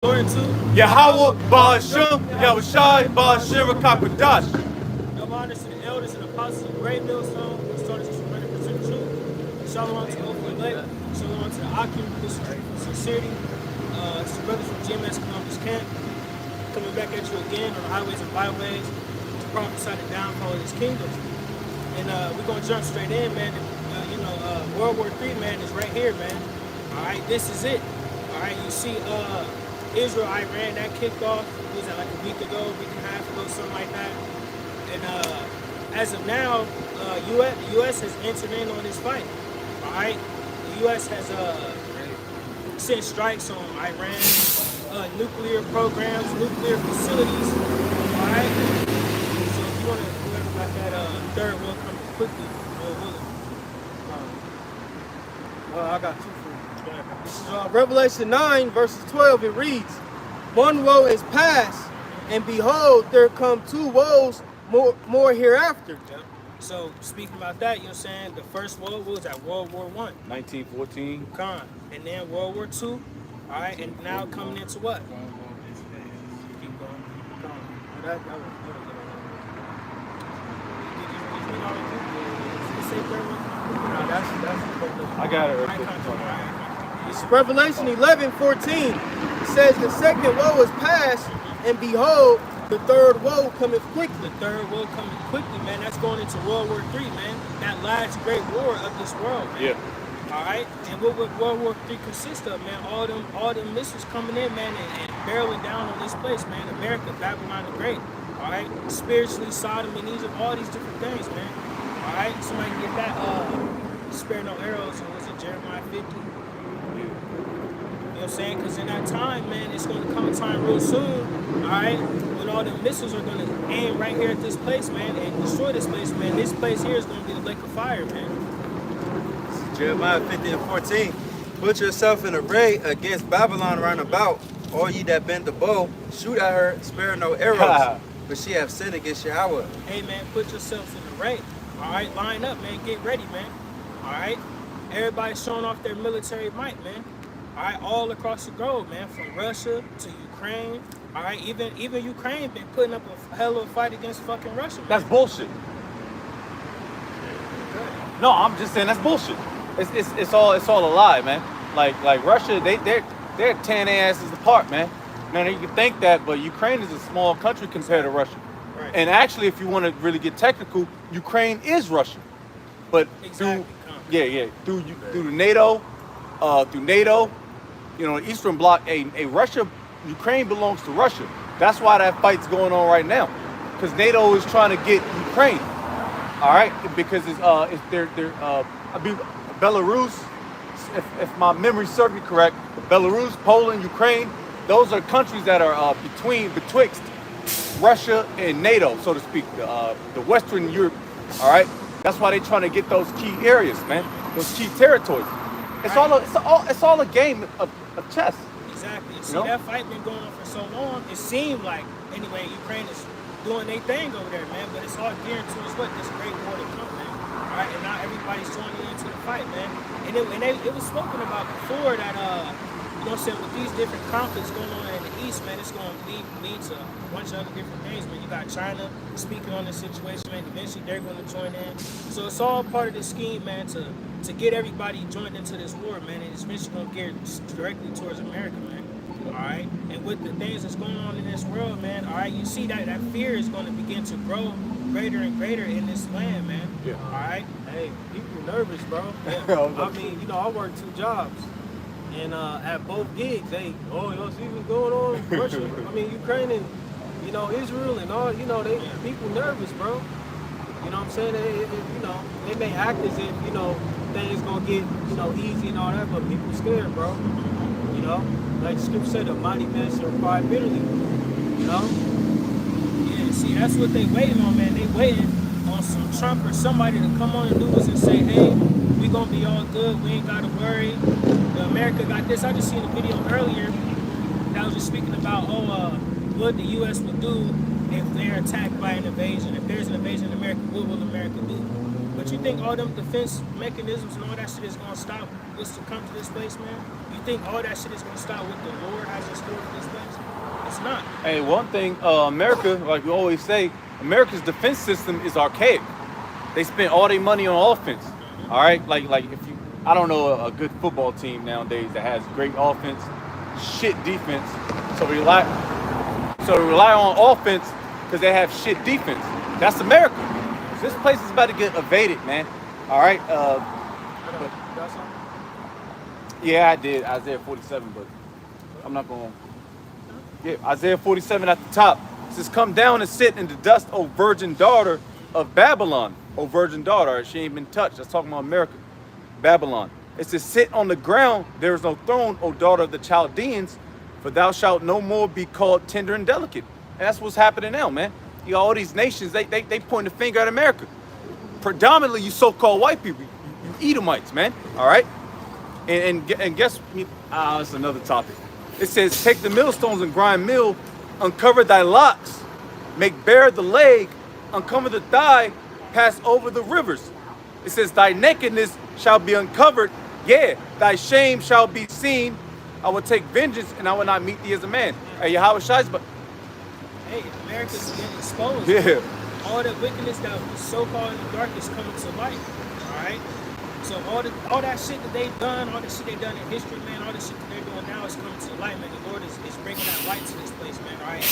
Glory to Yahweh Ba'ashem, Yahushai Ba'ashem Rakakadash. no honors to the elders and apostles of Great Millstone, who started us from 100% truth. Shalom to Open Elect. Shalom to the Akim, this is sincerity. It's the brothers from Gms Columbus Camp coming back at you again on the highways and byways to prophesy the downfall of his kingdom. And we're going to jump straight in, man. World War III, man, is right here, man. All right, this is it. All right, you see Israel, Iran, that kicked off, was that like a week ago, week and a half ago, something like that. And as of now, the U.S. has entered in on this fight. All right, the U.S. has sent strikes on Iran, nuclear programs, nuclear facilities. All right, so if you want to learn about that third world coming quickly, I got two for you. This is Revelation 9, verses 12. It reads, "One woe is past, and behold, there come two woes more hereafter." Yep. So speaking about that, you know what I'm saying? The first woe was at World War I. 1914. Con. And then World War II. All right, and now coming into what? Keep going. Con. Did you read all of it? Did you say third one? No, that's I got it. It's Revelation 11:14. It says, "The second woe is past, and behold, the third woe cometh quickly." The third woe coming quickly, man. That's going into World War III, man. That last great war of this world, man. Yeah. All right, and what would World War III consist of, man? All them missiles coming in, man, and barreling down on this place, man. America, Babylon the Great. All right, spiritually, Sodom and Egypt, all these different things, man. All right, somebody get that. Spare no arrows, and was it Jeremiah 50? You know what I'm saying? Because in that time, man, it's going to come a time real soon, all right, when all the missiles are going to aim right here at this place, man, and destroy this place, man. This place here is going to be the lake of fire, man. Jeremiah 50:14. "Put yourself in array against Babylon round about. All ye that bend the bow, shoot at her, spare no arrows. But she have sinned against Yahweh." Hey, man, put yourselves in array. All right, line up, man. Get ready, man. All right, everybody's showing off their military might, man. All right, all across the globe, man, from Russia to Ukraine. All right, even Ukraine been putting up a hell of a fight against fucking Russia, man. That's bullshit. No, I'm just saying that's bullshit. It's all a lie, man. Like Russia, they're tearing their asses apart, man. Now you can think that, but Ukraine is a small country compared to Russia. Right. And actually, if you want to really get technical, Ukraine is Russia. But Exactly. through the NATO, you know, the Eastern Bloc, Russia, Ukraine belongs to Russia. That's why that fight's going on right now, because NATO is trying to get Ukraine. All right, because they're I mean, Belarus, if my memory serves me correct, Belarus, Poland, Ukraine, those are countries that are betwixt Russia and NATO, so to speak, the Western Europe. All right, that's why they're trying to get those key areas, man, those key territories. It's all a game of chess. Exactly. You see, You know? that fight been going on for so long. It seemed like, anyway, Ukraine is doing their thing over there, man. But it's all geared towards what? This great war to come, man. All right, and now everybody's joining into the fight, man. And it was spoken about before that, you know what I'm saying, with these different conflicts going on in the East, man, it's going to lead to a bunch of other different things, man. You got China speaking on this situation, man. Eventually, they're going to join in. So it's all part of the scheme, man, to get everybody joined into this war, man. And it's eventually going to gear directly towards America, man. All right? And with the things that's going on in this world, man, all right, you see that fear is going to begin to grow greater and greater in this land, man. Yeah. All right? Hey, people nervous, bro. Yeah. I mean, I work two jobs. And at both gigs, you know, see what's going on? Russia, Ukraine and, Israel and all, people nervous, bro. You know what I'm saying? They may act as if, things gonna get, easy and all that, but people scared, bro. You know? Like the scripture said, a mighty man shall cry bitterly. You know? Yeah, see, that's what they waiting on, man. They waiting on some Trump or somebody to come on the news and say, hey, we gonna be all good, we ain't gotta worry. America got this. I just seen a video earlier that was just speaking about, what the U.S. would do if they're attacked by an invasion. If there's an invasion in America, what will America do? But you think all them defense mechanisms and all that shit is gonna stop us to come to this place, man? You You think all that shit is gonna stop what the Lord has in store for this place? It's not. Hey, one thing, America, like we always say, America's defense system is archaic. They spend all their money on offense. All right, like if you, I don't know a good football team nowadays that has great offense, shit defense. So we rely on offense because they have shit defense. That's America. So this place is about to get evaded, man. All right. Got something? Yeah, I did Isaiah 47, but I'm not going to. Yeah, Isaiah 47 at the top. It says, come down and sit in the dust, O virgin daughter of Babylon. O virgin daughter, she ain't been touched. That's talking about America. Babylon. It says, sit on the ground, there is no throne, O daughter of the Chaldeans, for thou shalt no more be called tender and delicate. And that's what's happening now, man. You got all these nations, they point the finger at America. Predominantly, you so-called white people, you Edomites, man. All right? And guess, that's another topic. It says, take the millstones and grind meal, uncover thy locks, make bare the leg, uncover the thigh, pass over the rivers. It says, thy nakedness shall be uncovered, yeah, thy shame shall be seen. I will take vengeance and I will not meet thee as a man. Hey, Yahweh Shai's, but Hey, America's getting exposed. yeah. All the wickedness that was so-called in the dark is coming to light. All right. So all that shit that they've done, all the shit they've done in history, man, all the shit that they're doing now is coming to light, man. The Lord is bringing that light to this place, man. All right.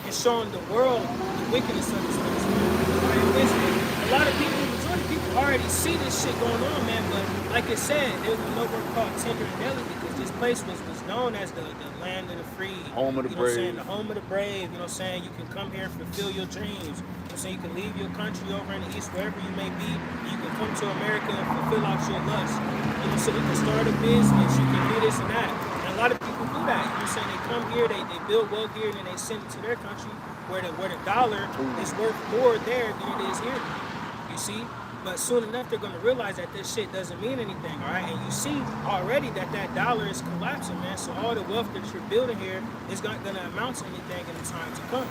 And showing the world the wickedness of this place, man. All right. Listen, a lot of people, the majority of people already see this shit going on, man. But like I said, there was no word called tender and delicate because this place was known as the land of the free, Home of the you know what I'm brave. saying? The home of the brave. You know what I'm saying? You can come here and fulfill your dreams. You know what I'm saying? You can leave your country over in the east, wherever you may be. You can come to America and fulfill out your lust. You know, so you can start a business. You can do this and that. And a lot of people do that. You know what I'm saying? They come here, they build wealth here, and then they send it to their country where the dollar is worth more there than it is here. You see? But soon enough, they're going to realize that this shit doesn't mean anything, all right? And you see already that dollar is collapsing, man. So all the wealth that you're building here is not going to amount to anything in the time to come.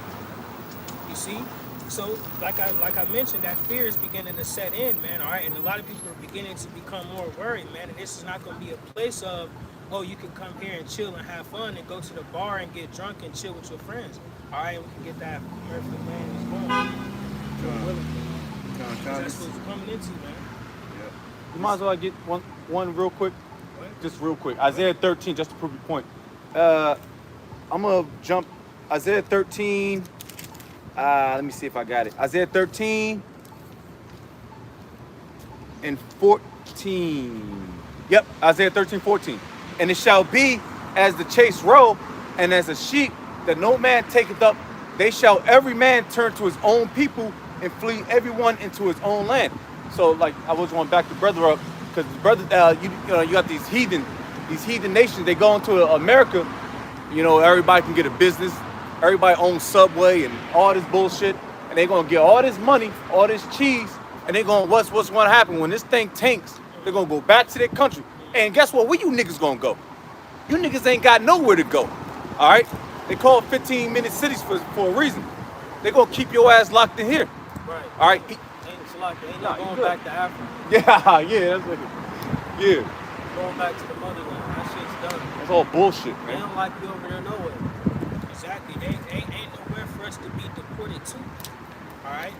You see? So, like I mentioned, that fear is beginning to set in, man, all right? And a lot of people are beginning to become more worried, man. And this is not going to be a place of, oh, you can come here and chill and have fun and go to the bar and get drunk and chill with your friends, all right? We can get that earthly land is going. That's what it's coming into, man. You might as well get one real quick. What? Just real quick. Isaiah 13, just to prove your point. I'm going to jump Isaiah 13. Let me see if I got it. Isaiah 13 and 14. Yep, Isaiah 13, 14. And it shall be as the chase roe, and as a sheep that no man taketh up, they shall every man turn to his own people and flee everyone into his own land. So, like, I was going back to brother up, because brother, you got these heathen nations. They go into America, everybody can get a business, everybody owns Subway and all this bullshit, and they're gonna get all this money, all this cheese, and they're gonna what's gonna happen when this thing tanks? They're gonna go back to their country, and guess what? Where you niggas gonna go? You niggas ain't got nowhere to go. All right, they call 15-minute cities for a reason. They're gonna keep your ass locked in here. Right. All right. Ain't Nah, no going you back to Africa. Yeah, that's like it. Yeah, Going back to the motherland. That shit's done. that's all bullshit, They man. don't like you over there nowhere. Exactly. Ain't nowhere for us to be deported to. All right.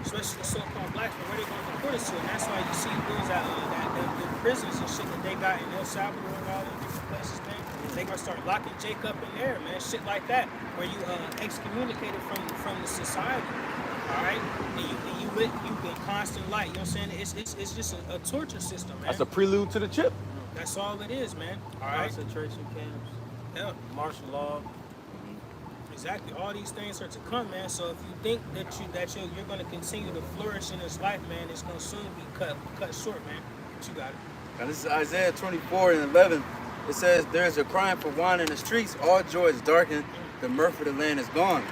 Especially the so-called blacks, but where they gonna deport us to? And that's why you see things the prisons and shit that they got in El Salvador and all them different places, man. They gonna start locking Jake up in there, man. Shit like that, where you excommunicated from the society. All right. And you've been constant light. You know what I'm saying? It's just a torture system, man. That's a prelude to the chip. That's all it is, man. All right. Concentration camps, Yeah. martial law. Exactly. All these things are to come, man. So if you think that you're going to continue to flourish in this life, man, it's going to soon be cut short, man. But you got it. Now this is Isaiah 24 and 11. It says, there is a crying for wine in the streets. All joy is darkened. The mirth of the land is gone.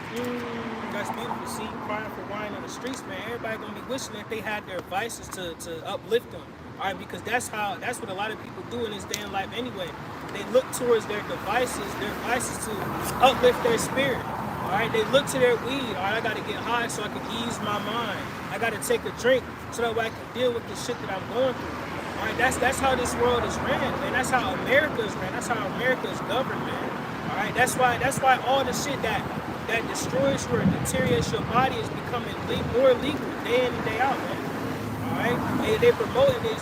That's beautiful. See, crying for wine on the streets, man. Everybody going to be wishing that they had their vices to uplift them. All right, because that's what a lot of people do in this day and life anyway. They look towards their devices to uplift their spirit. All right, they look to their weed. All right, I got to get high so I can ease my mind. I got to take a drink so that way I can deal with the shit that I'm going through. All right, that's how this world is ran, man. That's how America is ran. That's how America is governed, man. All right, that's why all the shit that destroys you or deteriorates your body is becoming more legal day in and day out, man. All right, they promoting these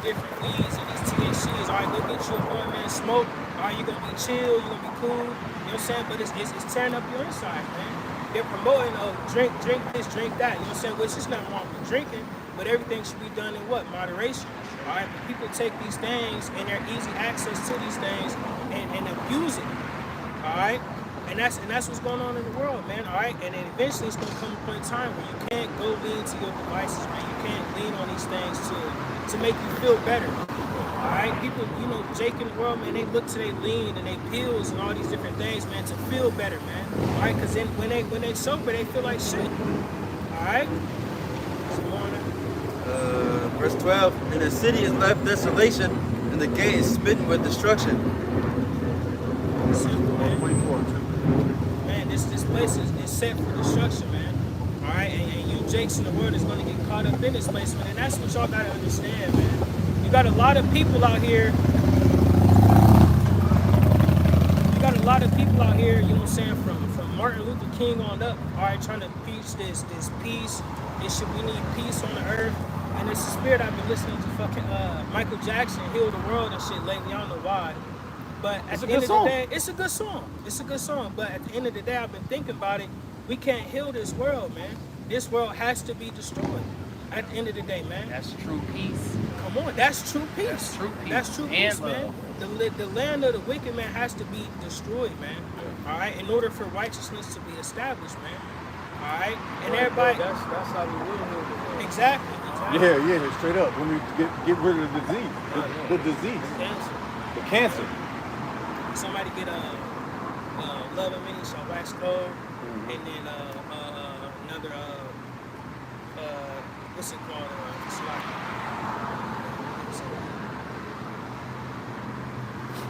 different weeds and these THCs. All right, go get you a boy, man, smoke. All right, you gonna be chill, you gonna be cool. You know what I'm saying? But it's tearing up your inside, man. They're promoting, drink this, drink that. You know what I'm saying? Which is nothing wrong with drinking, but everything should be done in what? Moderation. All right, but people take these things and their easy access to these things and abuse it. All right, and that's what's going on in the world, man. All right, and then eventually it's gonna come a point in time where you can't go lean to your devices, man. You can't lean on these things to make you feel better. All right, people, you know, Jake in the world, man, they look to their lean and they pills and all these different things, man, to feel better, man. All right, because then when they sober, they feel like shit. All right. Verse 12, and the city is left desolation, and the gate is smitten with destruction. Simple, man. Man, this place is set for destruction, man. All right, and you Jakes in the world is going to get caught up in this place, man. And that's what y'all got to understand, man. You got a lot of people out here. You know what I'm saying, from Martin Luther King on up, all right, trying to preach this peace. We need peace on the earth. And it's the spirit. I've been listening to fucking Michael Jackson, Heal the World and shit lately. I don't know why. But at the end of the day, it's a good song. It's a good song. But at the end of the day, I've been thinking about it. We can't heal this world, man. This world has to be destroyed. At the end of the day, man. That's true peace. Come on, that's true peace. That's true peace. That's true peace, man. The land of the wicked, man, has to be destroyed, man. All right, in order for righteousness to be established, man. All right, and everybody. That's how we will heal the world. Exactly. Yeah, straight up. When we get rid of the disease, the disease, Cancer. the cancer. Somebody get Love and Mini, so Wax Cold, and then another what's it called? It's like,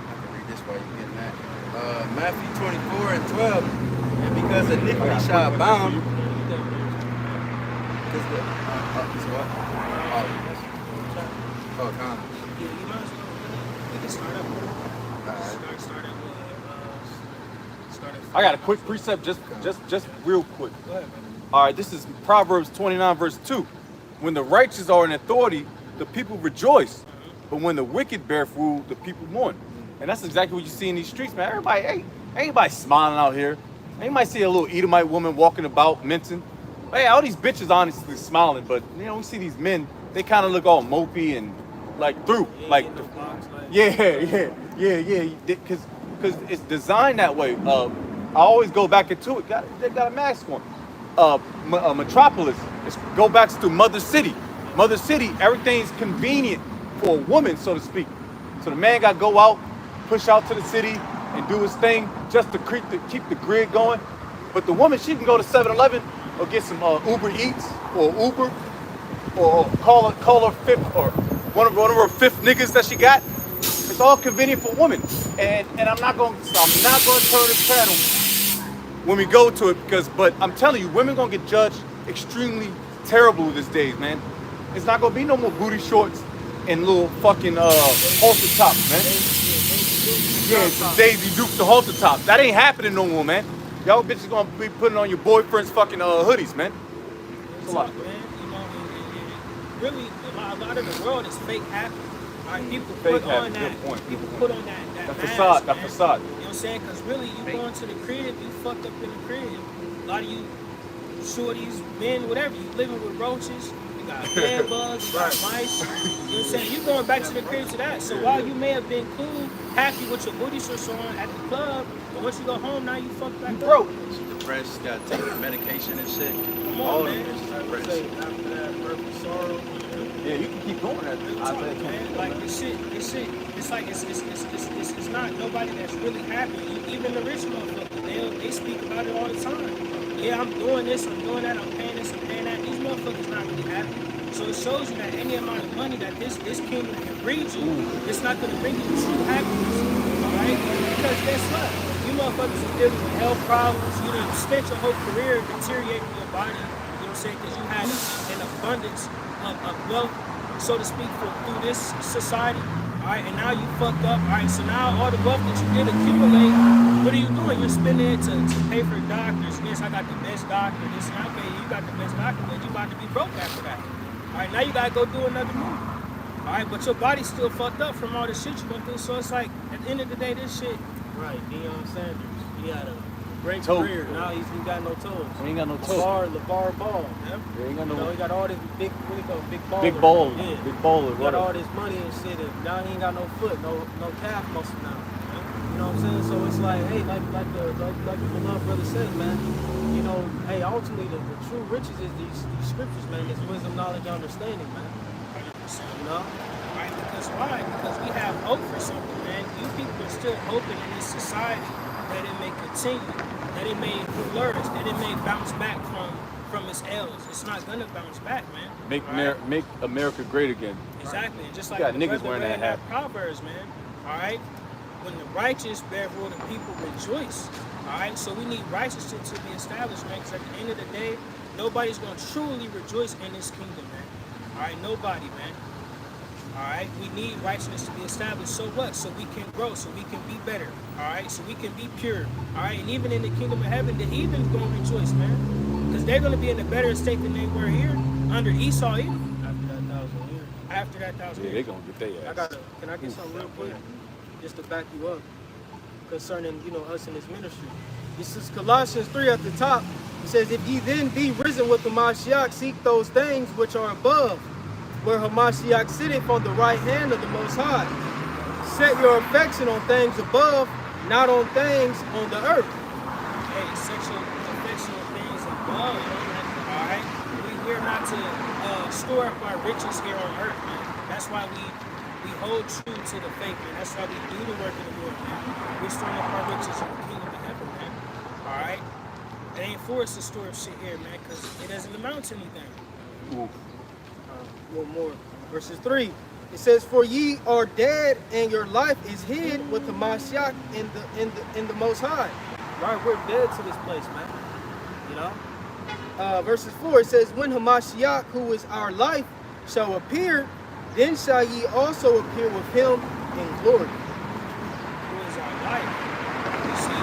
I can read this while you're getting that. Matthew 24 and 12, and because iniquity shall abound, because the what? Oh, kind of. yeah, you might as well. They can start up with it. Start at I got a quick precept, just real quick. Go ahead, man. All right, this is Proverbs 29, verse 2. When the righteous are in authority, the people rejoice. But when the wicked bear rule, the people mourn. And that's exactly what you see in these streets, man. Everybody, ain't smiling out here. Ain't nobody see a little Edomite woman walking about, mincing. Hey, all these bitches honestly smiling, but you know, we see these men, they kind of look all mopey and like through. Yeah, like, no box, like, yeah. Because it's designed that way. I always go back into it. They got a mask on. Metropolis, go back to Mother City. Mother City, everything's convenient for a woman, so to speak. So the man got to go out, push out to the city, and do his thing just to keep the grid going. But the woman, she can go to 7-Eleven or get some Uber Eats or Uber, or call her fifth or one of her fifth niggas that she got. It's all convenient for women, and I'm not going to turn this channel when we go to it but I'm telling you, women gonna get judged extremely terrible these days, man. It's not gonna be no more booty shorts and little fucking halter tops, man. Yeah, some Daisy Dukes to halter tops. That ain't happening no more, man. Y'all bitches gonna be putting on your boyfriend's fucking hoodies, man. It's a lot, man. You know, and really, a lot of the world is fake happy. All right, people Fake put on happy, that. good point. People put on that The mask, facade, man. the facade. You know what I'm saying? Because really, you go into the crib, you fucked up in the crib. A lot of you shorties, men, whatever, you living with roaches. You got bed bugs, you got mice. You know what I'm saying? You going back to the crib to that. So while you may have been cool, happy with your booty shorts on at the club, but once you go home, now you fucked back up. Broke. Depressed, got to take medication and shit. Come All on, of man. them bitches Say, depressed. after that, birth of sorrow. Yeah, you can keep going that. Real talk, man. Like this shit. It's like it's not nobody that's really happy. Even the rich motherfuckers, they speak about it all the time. Yeah, I'm doing this, I'm doing that, I'm paying this, I'm paying that. These motherfuckers not really happy. So it shows you that any amount of money that this kingdom can bring you, it's not gonna bring you true happiness. Alright? Because guess what? You motherfuckers are dealing with health problems. You done spent your whole career deteriorating your body. You know what I'm saying? Because you had an abundance of wealth so to speak, through this society. All right, and now you fucked up. All right, so now all the wealth that you did accumulate, what are you doing? You're spending it to pay for doctors. Yes, I got the best doctor. This, okay, you got the best doctor, but you about to be broke after that. All right, now you gotta go do another move. All right, but your body's still fucked up from all the shit you went through. So it's like, at the end of the day, this shit. Right, Deion Sanders. He had a great Toe. career. Now he got no toes. He ain't got no toes. LeVar Ball. Yeah, he ain't got You know, no he got all this big, what do you call it, big baller. big ball, Yeah. big baller. He got all this money and shit, and now he ain't got no foot, no calf muscle now. You know what I'm saying? So it's like, hey, like the beloved brother said, man. You know, hey, ultimately the true riches is these scriptures, man. This wisdom, knowledge, understanding, man. 100%. You know? Right? Because why? Because we have hope for something, man. You people are still hoping in this society that it may continue, that it may flourish, that it may bounce back from its L's. It's not gonna bounce back, man. Make right? make America great again. Exactly. And just like You got the niggas brother wearing that read hat. Proverbs, man. All right. When the righteous bear rule, the people rejoice. All right. So we need righteousness to be established, man. Because at the end of the day, nobody's gonna truly rejoice in this kingdom, man. All right. Nobody, man. All right, we need righteousness to be established. So what? So we can grow, so we can be better. All right, so we can be pure. All right, and even in the kingdom of heaven, the heathen's gonna rejoice, man, because they're gonna be in a better state than they were here under Esau, even After that 1,000 years. after that 1,000 Yeah, they years. gonna get their ass. Can I get something real quick? Just to back you up concerning, you know, us in this ministry. This is Colossians 3 at the top. It says, if ye then be risen with the Mashiach, seek those things which are above, where Hamashiach sitteth on the right hand of the Most High. Set your affection on things above, not on things on the earth. Hey, sexual affection on things above. All right, we're not to store up our riches here on earth, man. That's why we hold true to the faith, man. That's why we do the work of the Lord, man. We're storing up our riches in the kingdom of heaven, man. All right, it ain't for us to store up shit here, man, because it doesn't amount to anything. Ooh. One more. Verses 3. It says, for ye are dead, and your life is hid with the Mashiach in the Most High. Right, we're dead to this place, man. You know? Verses 4, it says, when Hamashiach, who is our life, shall appear, then shall ye also appear with him in glory. Who is our life? You see,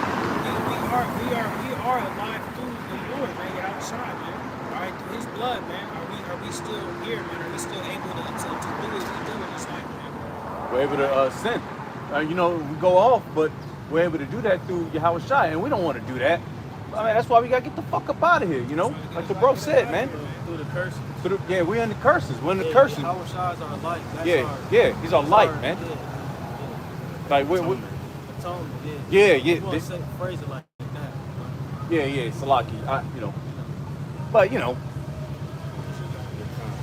we are alive through the Lord, man. You're outside, man. All right, through His blood, man. Are we still here, man? Are we still able to do what we do in this life, man? We're able to sin. You know, we go off, but we're able to do that through Yahweh Shai, and we don't want to do that. I mean, that's why we gotta get the fuck up out of here, you know? Like the bro said, man. Through the curses. Yeah, we're in the curses. We're in the curses. Yahweh Shai is our light. That's He's our light, man. Yeah. Like we Atonement, Yeah. You want to phrase it like that. yeah, Salaki. You know. But you know.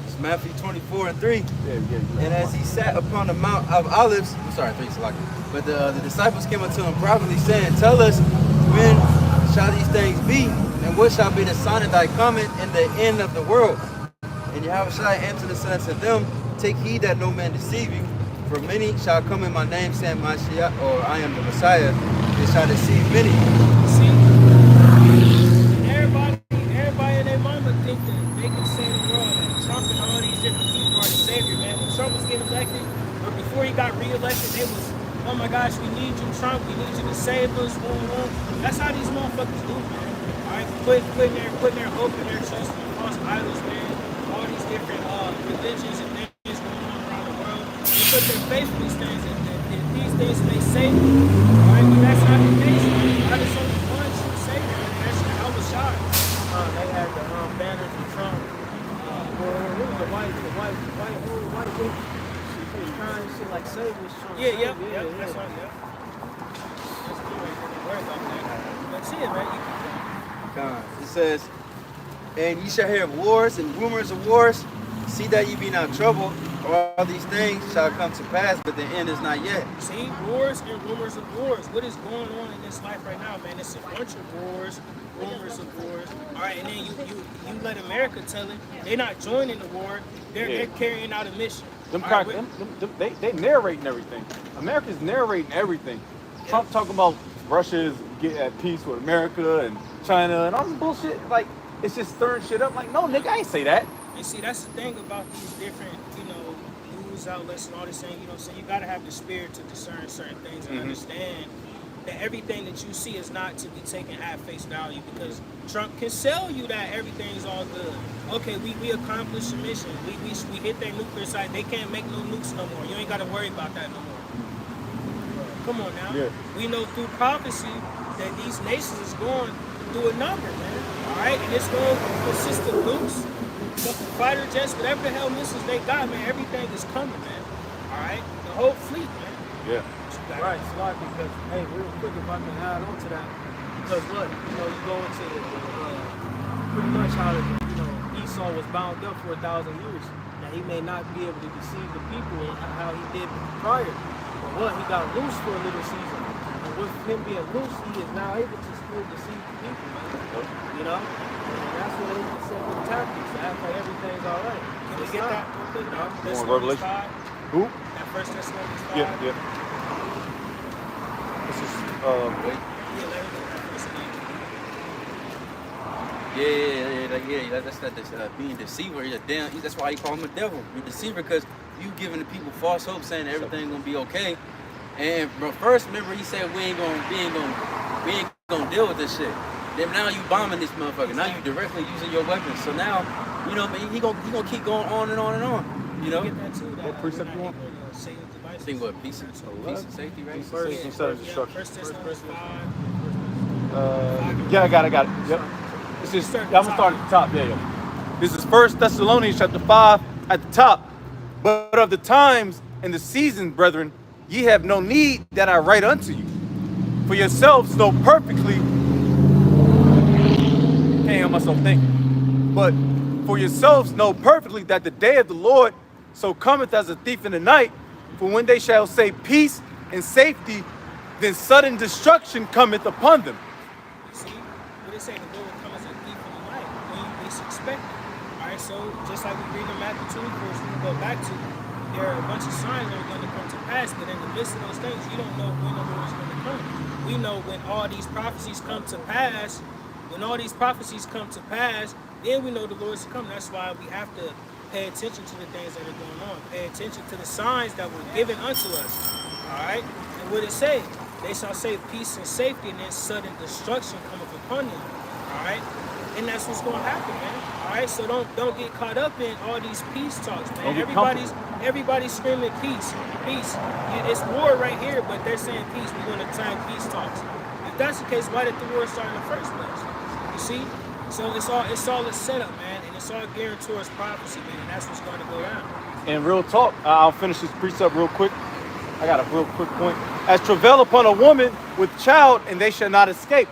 It's Matthew 24:3. Yeah. And as he sat upon the Mount of Olives, I'm sorry, 3 Salaki. But the disciples came unto him privately, saying, tell us, when shall these things be? And what shall be the sign of thy coming and the end of the world? And Yahweh shall answer the son unto them, take heed that no man deceive you. For many shall come in my name, saying, Mashiach, or I am the Messiah, and shall deceive many. See, everybody in their mama think that they can save the world. And Trump and all these different people are the savior, man. When Trump was getting elected, or before he got reelected, it was, oh my gosh, we need you, Trump. We need you to save us. That's how these motherfuckers do, man. All right, putting their hope and their trust in false idols, man. All these different religions and things going on around the world. They put their faith in these things, and these things may save them. All right, but that's not the case, man. God is only one true savior, and that's Yahweh Shai. They had the banners of Trump. The white woman. She was crying and shit like, save us, Trump. Yeah. That's right, yeah. That's good right there. Don't worry about that. That's it, man. God. It says, and ye shall hear of wars and rumors of wars. See that ye be not troubled. All these things shall come to pass, but the end is not yet. See, wars and rumors of wars. What is going on in this life right now, man? It's a bunch of wars, rumors of wars. All right, and then you let America tell it. They're not joining the war. They're carrying out a mission. They narrating everything. America's narrating everything. Trump talking about Russia is getting at peace with America and China and all this bullshit. Like, it's just stirring shit up. Like, no, nigga, I ain't say that. And see, that's the thing about these different, news outlets and all this saying, you know what I'm saying, you gotta have the spirit to discern certain things and understand that everything that you see is not to be taken at face value, because Trump can sell you that everything's all good. Okay, we accomplished the mission. We hit their nuclear site. They can't make no nukes no more. You ain't gotta worry about that no more. Come on now. Yeah. We know through prophecy that these nations is going through a number, man. All right, and it's going to consist of nukes, fighter jets, whatever the hell missiles they got, man. Everything is coming, man. All right, the whole fleet, man. Yeah. Right, Slot, because, hey, real quick, if I can add on to that, because look, you know, you go into pretty much how, you know, Esau was bound up for 1,000 years. Now, he may not be able to deceive the people how he did prior, but what, he got loose for a little season. And with him being loose, he is now able to still deceive the people, man. You know? And that's what they set with tactics, to act like everything's all right. Can we get that real quick? on Revelation? 5? Who? That First Thessalonians 5? Yeah. This is Yeah, let me get that first again. Yeah. That's being deceiver. He's a damn. That's why he call him a devil. You're a deceiver because you giving the people false hope, saying that everything gonna be okay. And bro, first, remember he said we ain't gonna deal with this shit. Then now you bombing this motherfucker. Now you directly using your weapons. So now, you know, he gonna keep going on and on and on. You know. Get that too. What precept you want? I think what peace and safety, right? First instead of destruction. First Thessalonians 5. Yeah, I got it. Yep. This is. I'm gonna start at the top. Yeah. This is First Thessalonians chapter 5 at the top. But of the times and the seasons, brethren, ye have no need that I write unto you. For yourselves know perfectly. Can't hear myself think. But for yourselves know perfectly that the day of the Lord so cometh as a thief in the night. For when they shall say peace and safety, then sudden destruction cometh upon them. You see, what they say, the Lord will come as a thief in the night when you least expect it. All right, so just like we read in Matthew 2, verse we go back to, there are a bunch of signs that are going to come to pass, but in the midst of those things, you don't know when the Lord is going to come. We know when all these prophecies come to pass, then we know the Lord is to come. That's why we have to pay attention to the things that are going on. Pay attention to the signs that were given unto us. All right? And what it say? They shall say peace and safety, and then sudden destruction cometh upon them. All right? And that's what's going to happen, man. All right? So don't get caught up in all these peace talks, man. Everybody's screaming peace. It's war right here, but they're saying peace. We're going to time peace talks. If that's the case, why did the war start in the first place? You see? So it's all a setup, man, and it's all geared towards prophecy, man, and that's what's going to go down. And real talk, I'll finish this precept real quick. I got a real quick point. As travail upon a woman with child, and they shall not escape.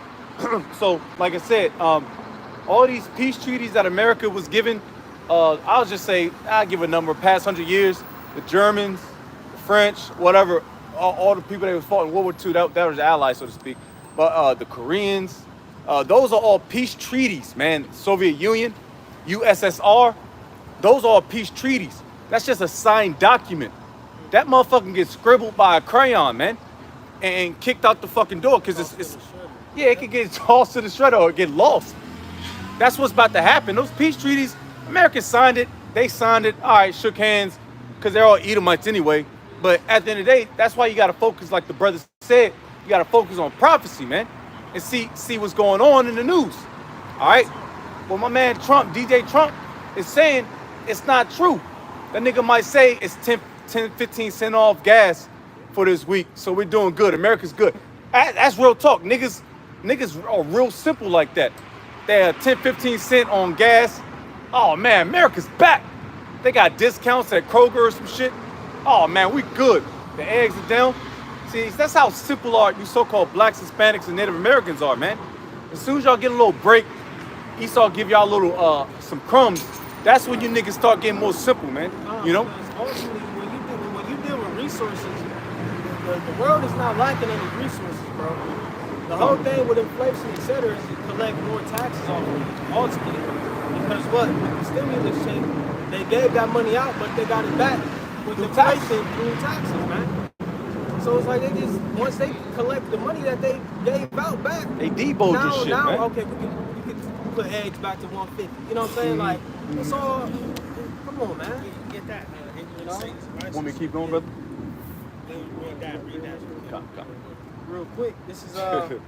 So, like I said, all these peace treaties that America was given, I'll just say, I'll give a number, past 100 years, the Germans, the French, whatever, all the people that was fought in World War II, that was the allies, so to speak. But the Koreans, those are all peace treaties, man. Soviet Union, USSR, those are all peace treaties. That's just a signed document. That motherfucking gets scribbled by a crayon, man, and kicked out the fucking door because it could get tossed to the shredder or get lost. That's what's about to happen. Those peace treaties, Americans signed it. They signed it. All right, shook hands because they're all Edomites anyway. But at the end of the day, that's why you got to focus, like the brother said, you got to focus on prophecy, man, and see what's going on in the news. All right? Well, my man Trump, DJ Trump, is saying it's not true. That nigga might say it's 10, 15 cents off gas for this week, so we're doing good. America's good. That's real talk. Niggas are real simple like that. They're 10, 15 cents on gas. Oh, man, America's back. They got discounts at Kroger or some shit. Oh, man, we good. The eggs are down. See, that's how simple you so-called blacks, Hispanics, and Native Americans are, man. As soon as y'all get a little break, Esau give y'all a little, some crumbs, that's when you niggas start getting more simple, man. You know? Ultimately, when you deal with resources, the world is not lacking any resources, bro. The whole thing with inflation, etc., is to collect more taxes off of you, ultimately. Because what? With the stimulus check, they gave that money out, but they got it back with inflation through taxes, man. So it's like they just, once they collect the money that they gave out back, they deboed this shit, man. Okay, we can put eggs back to 150. You know what I'm saying? Like, it's all, come on, man. Get that. know? Satan's devices. Want me to keep going, brother? Read that. Come. Real quick, this is It's a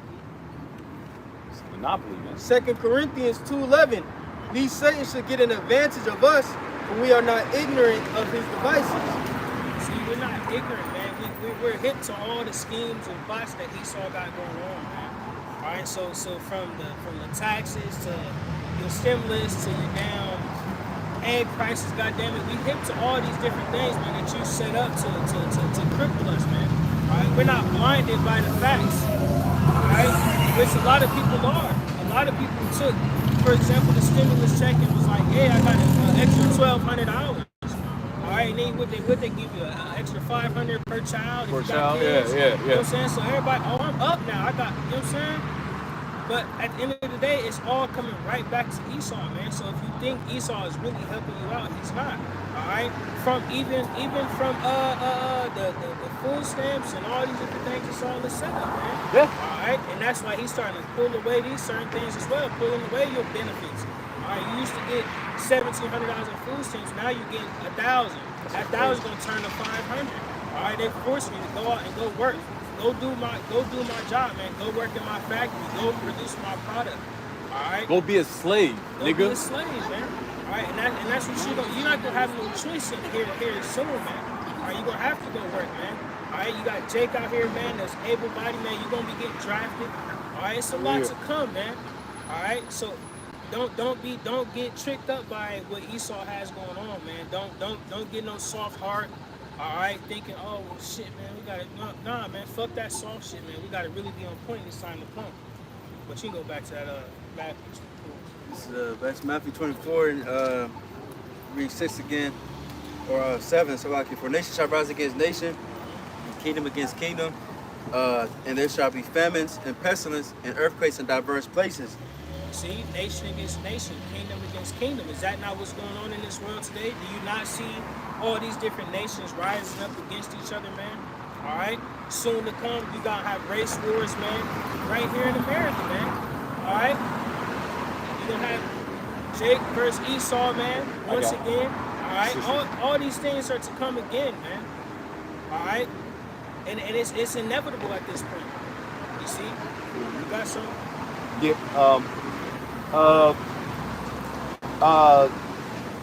monopoly, man. 2 Corinthians 2:11. These Satans should get an advantage of us, for we are not ignorant of his devices. See, we're not ignorant, man. We're hip to all the schemes and plots that Esau got going on, man. All right, so from the taxes to your stimulus to your damn egg prices, goddamn it, we hip to all these different things, man, that you set up to cripple us, man. All right, we're not blinded by the facts, all right, which a lot of people are. A lot of people took, for example, the stimulus check and was like, hey, I got an extra $1,200. All right, and then would they give you an extra $500 per child? Per if you child, got kids? yeah. You know what I'm saying? So everybody, oh, I'm up now. I got, you know what I'm saying? But at the end of the day, it's all coming right back to Esau, man. So if you think Esau is really helping you out, he's not. All right, from even from the food stamps and all these different things, it's all a setup, man. Yeah. All right, and that's why he's starting to pull away these certain things as well, pulling away your benefits. All right, you used to get $1,700 in food stamps, now you get $1,000. That $1,000 gonna turn to $500. All right, they forced me to go out and go work. Go do my job, man. Go work in my factory. Go produce my product. All right. Go be a slave, Go nigga. be a slave, man. All right, and that's what you're not gonna have no choice in here soon, man. All right, you're gonna have to go work, man. All right, you got Jake out here, man. That's able-bodied, man. You're gonna be getting drafted. All right, it's a lot to come, man. All right, so don't get tricked up by what Esau has going on, man. Don't get no soft heart. All right, thinking, oh well, shit, man, we gotta nah, man, fuck that soft shit, man. We gotta really be on point this time to come. But you can go back to that Baptist. This is that's Matthew 24 and read 6 again, or 7. So like, for nation shall rise against nation, and kingdom against kingdom, and there shall be famines and pestilence and earthquakes in diverse places. See, nation against nation, kingdom against kingdom. Is that not what's going on in this world today? Do you not see all these different nations rising up against each other, man? All right? Soon to come, you gonna have race wars, man, right here in America, man. All right? You're gonna have Jake versus Esau, man, once again. All right? All these things are to come again, man. All right? And it's inevitable at this point. You see? You got some? Yeah.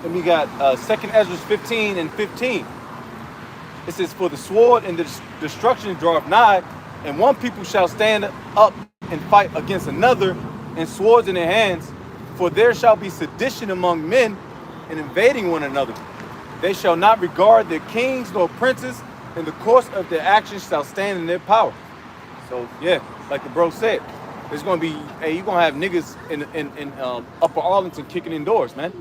Then we got 2nd Ezra 15 and 15. It says, for the sword and the destruction draweth nigh, and one people shall stand up and fight against another, and swords in their hands. For there shall be sedition among men, and invading one another. They shall not regard their kings nor princes, and the course of their actions shall stand in their power. So yeah, like the bro said, there's gonna be, hey, you're gonna have niggas in Upper Arlington kicking indoors, man.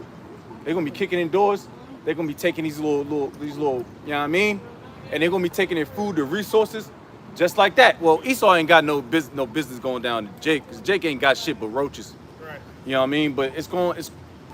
They're gonna be kicking indoors. They're gonna be taking these little, you know what I mean? And they're gonna be taking their food, their resources, just like that. Well, Esau ain't got no business going down to Jake, because Jake ain't got shit but roaches. Right. You know what I mean? But it's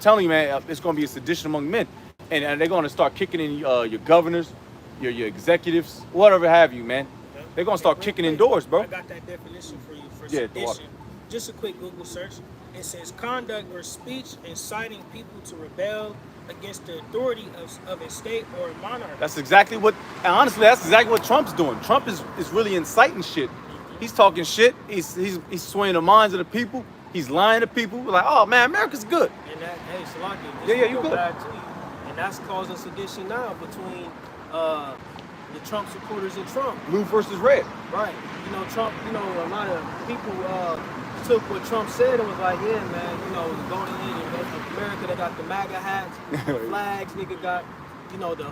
telling you, man, it's gonna be a sedition among men, and they're gonna start kicking in your governors, your executives, whatever have you, man. Yep. They're gonna start kicking indoors, bro. I got that definition for you for Yeah, the water. sedition. Just a quick Google search. It says conduct or speech inciting people to rebel against the authority of a state or a monarch. That's exactly what, and honestly, that's exactly what Trump's doing. Trump is really inciting shit. He's talking shit. He's swaying the minds of the people. He's lying to people. We're like, oh man, America's good. And that, hey, Salaki, Yeah, you good. back to you. And that's causing sedition now between the Trump supporters and Trump. Blue versus red. Right. You know, Trump, you know, a lot of people took what Trump said and was like, yeah, man, you know, going in America, they got the MAGA hats, the flags, nigga got, you know, the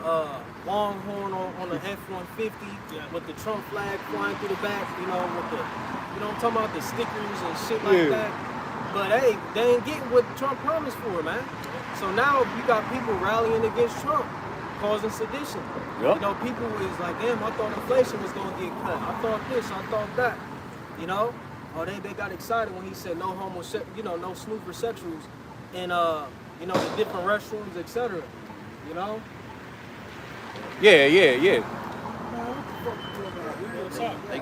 longhorn on the F-150 with the Trump flag flying through the back, you know, with the, you know what I'm talking about, the stickers and shit like that. But hey, they ain't getting what Trump promised for, man. So now you got people rallying against Trump, causing sedition. Yep. You know, people is like, damn, I thought inflation was gonna get cut. I thought this, I thought that. You know? Or they got excited when he said no no snooper sexuals in you know, the different restrooms, etc. You know? Yeah. They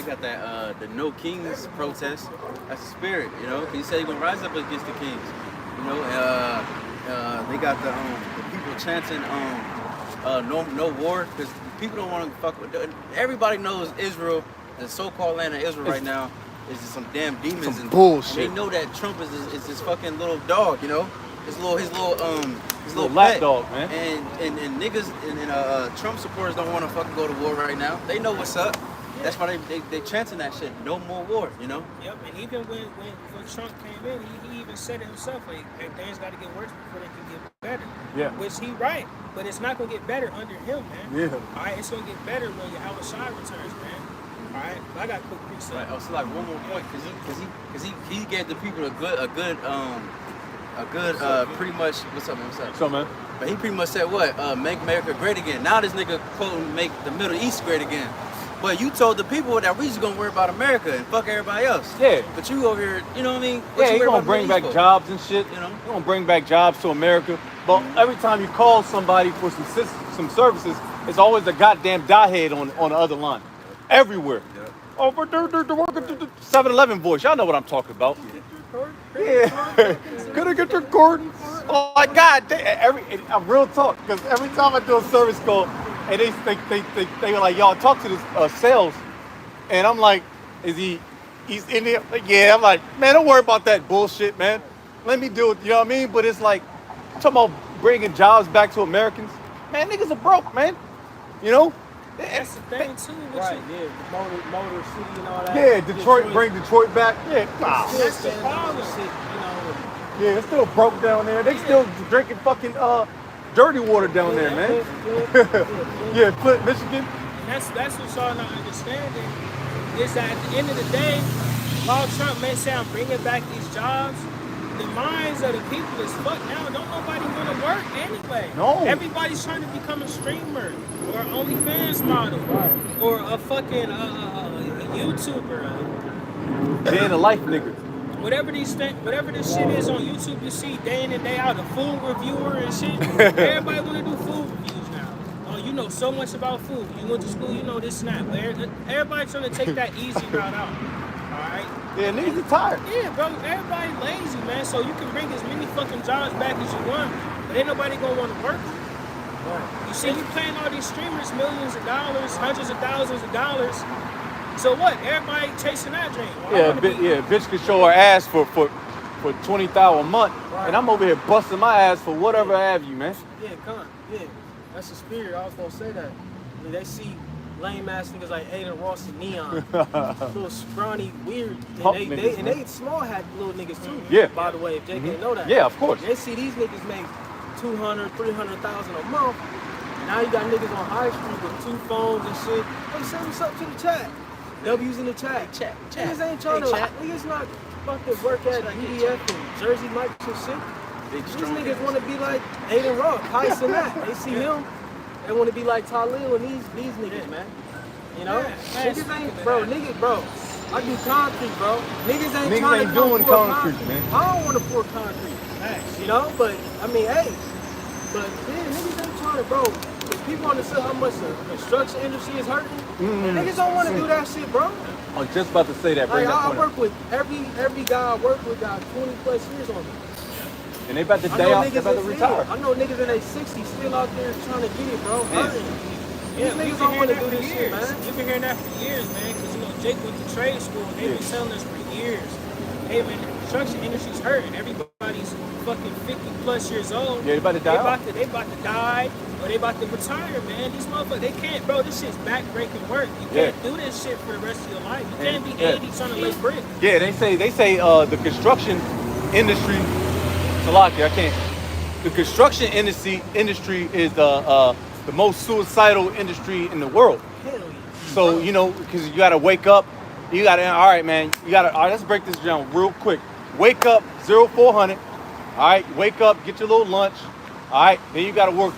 got that the No Kings protest. That's the spirit, you know. He said he gonna rise up against the kings. You know, they got the people chanting no war, because people don't want to fuck with. Everybody knows Israel, the so-called land of Israel right now, is just some damn demons Some and bullshit. And they know that Trump is this fucking little dog, you know, his little lap pet. dog, man. And niggas and Trump supporters don't want to fucking go to war right now. They know what's up. That's why they chanting that shit. No more war, you know. Yep, and even when Trump came in, he even said it himself, like, hey, things got to get worse before they can get better. Yeah. Which he right, but it's not gonna get better under him, man. Yeah. All right, it's gonna get better when Yahweh Shai returns, man. All right, I got a quick precept. Right. Oh, so like one more point, because he gave the people a good pretty much what's up, man? What's up? So, man. But he pretty much said what? Make America great again. Now this nigga quoting make the Middle East great again. But you told the people that we just gonna worry about America and fuck everybody else. Yeah. But you over here, you know what I mean? Yeah, he's gonna bring back jobs and shit. You know? He's gonna bring back jobs to America. But every time you call somebody for some services, it's always a goddamn diehead on the other line. Everywhere. Yep. Oh, but they're working 7-Eleven voice. Y'all know what I'm talking about. Yeah. Could I get your cord? Oh my God. I'm real talk, because every time I do a service call, and they were like, y'all talk to this sales, and I'm like, he's in there? Like, yeah. I'm like, man, don't worry about that bullshit, man. Let me do it. You know what I mean? But it's like, talking about bringing jobs back to Americans. Man, niggas are broke, man. You know? That's the thing too. Right, yeah. Motor City and all that. Yeah, Detroit, bring Detroit back. Yeah, nah. That's the problem. Shit, you know. Yeah, it's still broke down there. They still drinking fucking dirty water down there, man. Yeah, Flint, Michigan. And that's what y'all not understanding. Is that at the end of the day, while Trump may say I'm bringing back these jobs, the minds of the people is fucked now. Don't nobody want to work anyway. No. Everybody's trying to become a streamer or an OnlyFans model or a fucking YouTuber. Day in the life, nigga. Whatever this shit is on YouTube, you see day in and day out, a food reviewer and shit. Everybody want to do food reviews now. Oh, you know so much about food. You went to school, you know this and that. But everybody's trying to take that easy route out. All right. Yeah, niggas are tired. Yeah, bro. Everybody lazy, man. So you can bring as many fucking jobs back as you want, but ain't nobody gonna want to work. You see, you paying all these streamers millions of dollars, hundreds of thousands of dollars. So what? Everybody chasing that dream. Bitch can show her ass for $20,000 a month, and I'm over here busting my ass for whatever have you, man. Yeah, that's the spirit. I was gonna say that. I mean, they see lame ass niggas like Aiden Ross and Neon, little scrawny, weird, and they small hat little niggas too. Yeah. By the way, if they didn't know that. Yeah, of course. They see these niggas make $200,000, $300,000 a month. And now you got niggas on High Street with 2 phones and shit. Hey, send us up to the chat. W's in the chat. Chat. Niggas ain't trying to. Niggas not fucking work at UDF and Jersey Mike's and shit. These niggas want to be like Aiden Ross, Tyson that. They see him. They want to be like Talil and these niggas, man. You know? Niggas ain't, bro, I do concrete, bro. Niggas ain't doing concrete, man. I don't want to pour concrete. You know? But, I mean, hey. But, man, niggas ain't trying to, bro. If people understood how much the construction industry is hurting, niggas don't want to do that shit, bro. I was just about to say that. Like, I work with, every guy I work with got 20 plus years on me. And they about to day out, they about to retire. I know niggas in their 60s still out there trying to get it, bro. Yeah, These niggas don't want to do this shit, man. You've been hearing that for years, man. Because, you know, Jake went to trade school and they've been telling us for years. Hey, man, the construction industry's hurting. Everybody's fucking 50 plus years old. Yeah, they about to die. They about to die or they about to retire, man. These motherfuckers, they can't, bro. This shit's back-breaking work. You can't do this shit for the rest of your life. You can't be 80 trying to lay brick. Yeah, they say the construction industry. Salaki, I can't. The construction industry is the most suicidal industry in the world. Hell yeah. So, you know, because you got to wake up. You got to, all right, man. All right, let's break this down real quick. Wake up, 0400. All right, wake up, get your little lunch. All right, then you got to work.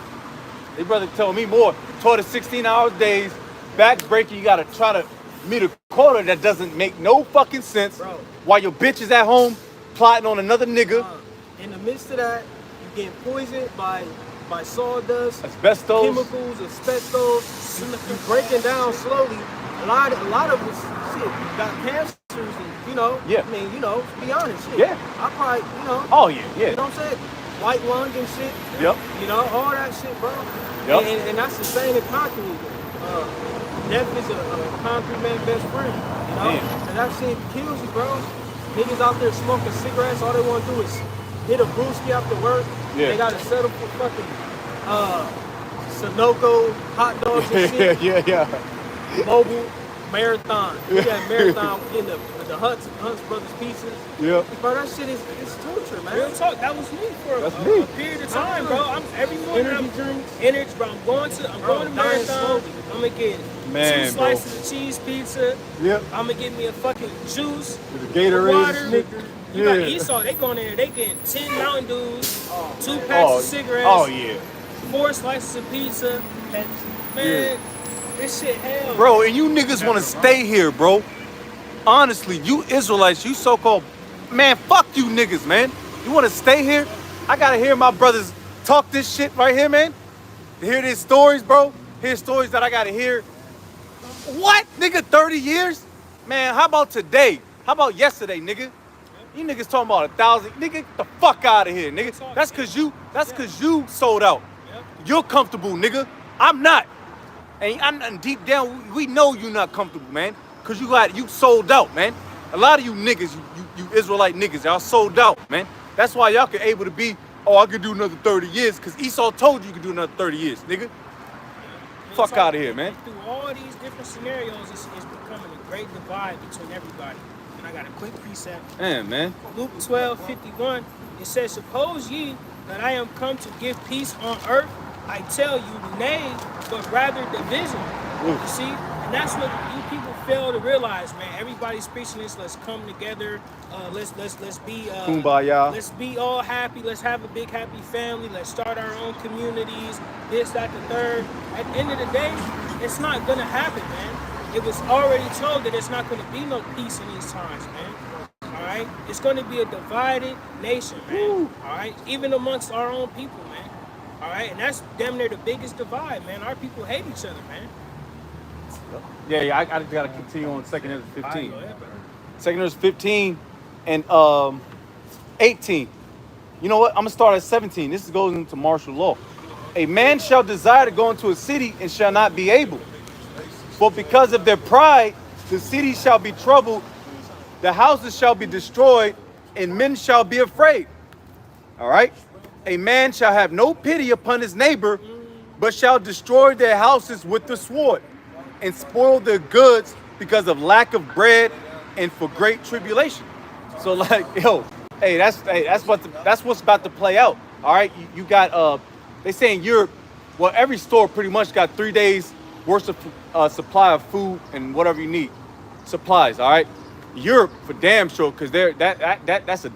They brother tell me more. 12 to 16-hour days, back breaking. You got to try to meet a quota that doesn't make no fucking sense. Bro. While your bitch is at home plotting on another nigga. In the midst of that, you getting poisoned by sawdust, Asbestos. chemicals, asbestos. You breaking down slowly. A lot of us, shit, got cancers and, you know. Yeah. I mean, you know, to be honest, shit. Yeah. I probably, you know. Oh, yeah. You know what I'm saying? white lung and shit. Yep. You know, all that shit, bro. Yep. And that's the same in concrete. Death is a concrete man's best friend. You know, Man. and that shit kills you, bro. Niggas out there smoking cigarettes. All they want to do is hit a brewski after work. Yeah. They gotta settle for fucking Sunoco hot dogs and shit. yeah. Mobile marathon. We got marathon in the Hunts Brothers pizzas. Yep. Bro, that shit is torture, man. Real talk, that was me for That's me. a period of time, bro. I'm every morning Energy drinks. energy, bro. I'm going to dying marathon. slowly. I'm gonna get Man, 2 slices of cheese pizza. Yep. I'm gonna get me a fucking juice, With the Gatorade water. and shit. You got Yeah. Esau, they going in there, they getting 10 Mountain Dews, 2 packs Oh, of cigarettes, oh yeah. 4 slices of pizza. Pepsi. Man, this shit hell. Bro, and you niggas want to stay here, bro. Honestly, you Israelites, you so-called, man, fuck you niggas, man. You want to stay here? I got to hear my brothers talk this shit right here, man. To hear these stories, bro. Hear stories that I got to hear. What? Nigga, 30 years? Man, how about today? How about yesterday, nigga? You niggas talking about 1,000. Nigga, get the fuck out of here, nigga. That's cause you sold out. You're comfortable, nigga. I'm not. And deep down, we know you're not comfortable, man. Cause you sold out, man. A lot of you niggas, you Israelite niggas, y'all sold out, man. That's why y'all can able to be, oh, I could do another 30 years. Cause Esau told you could do another 30 years, nigga. Fuck out of here, man. Through all these different scenarios, it's becoming a great divide between everybody. And I got a quick precept. Man. Luke 12:51, it says, suppose ye that I am come to give peace on earth, I tell you, nay, but rather division. You see? And that's what you people fail to realize, man. Everybody's preaching this, let's come together, let's be Kumbaya. let's be all happy, let's have a big happy family, let's start our own communities, this, that, the third. At the end of the day, it's not gonna happen, man. It was already told that it's not gonna be no peace in these times, man. Alright? It's gonna be a divided nation, man. Alright? Even amongst our own people, man. Alright? And that's damn near the biggest divide, man. Our people hate each other, man. Yeah, I gotta continue on 2 Ezra 15. Go ahead, bro. 2 Ezra 15 and 18. You know what? I'm gonna start at 17. This goes into martial law. A man shall desire to go into a city and shall not be able. For because of their pride, the city shall be troubled, the houses shall be destroyed, and men shall be afraid. All right? A man shall have no pity upon his neighbor, but shall destroy their houses with the sword, and spoil their goods because of lack of bread and for great tribulation. So like, yo, that's what's about to play out. All right, you got they say in Europe, well, every store pretty much got 3 days worth of supply of food and whatever you need, supplies. All right, Europe for damn sure, because that's a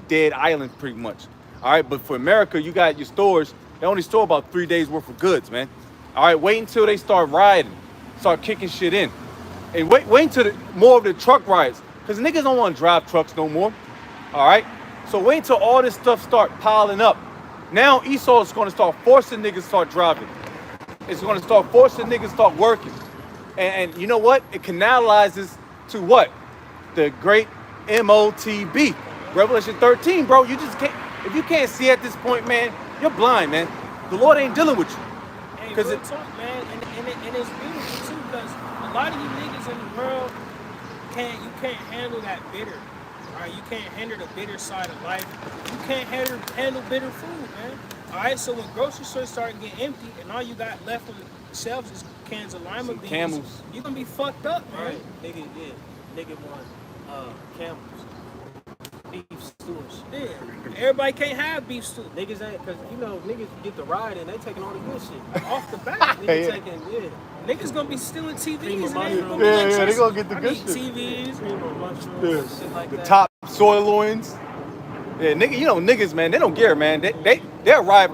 dead island pretty much. All right, but for America, you got your stores. They only store about 3 days worth of goods, man. All right, wait until they start rioting, start kicking shit in, and wait until more of the truck riots, because niggas don't want to drive trucks no more. All right, so wait until all this stuff start piling up. Now Esau is going to start forcing niggas to start driving. It's going to start forcing niggas to start working, and you know what? It canalizes to what? The great MOTB, Revelation 13, bro. You just can't. If you can't see at this point, man, you're blind, man. The Lord ain't dealing with you. Hey, Cause real talk, man, and it's beautiful too, because a lot of you niggas in the world you can't handle that bitter. Alright, you can't handle the bitter side of life. You can't handle bitter food, man. Alright, so when grocery stores start getting empty and all you got left on the shelves is cans of lima beans, Camels. you're gonna be fucked up, man. Right. Nigga want Camels. Beef stews. Yeah. Everybody can't have beef stew. Niggas ain't, cause you know niggas get the ride and they taking all the good shit. Off the bat. Niggas Yeah. taking, Niggas gonna be stealing TVs Cream of and they ain't mushroom. gonna be Yeah, like, they gonna get the I good need shit. TVs. cream of mushrooms, shit like The that. top soy loins. Yeah, nigga, you know niggas, man, they don't care, man. They'll ride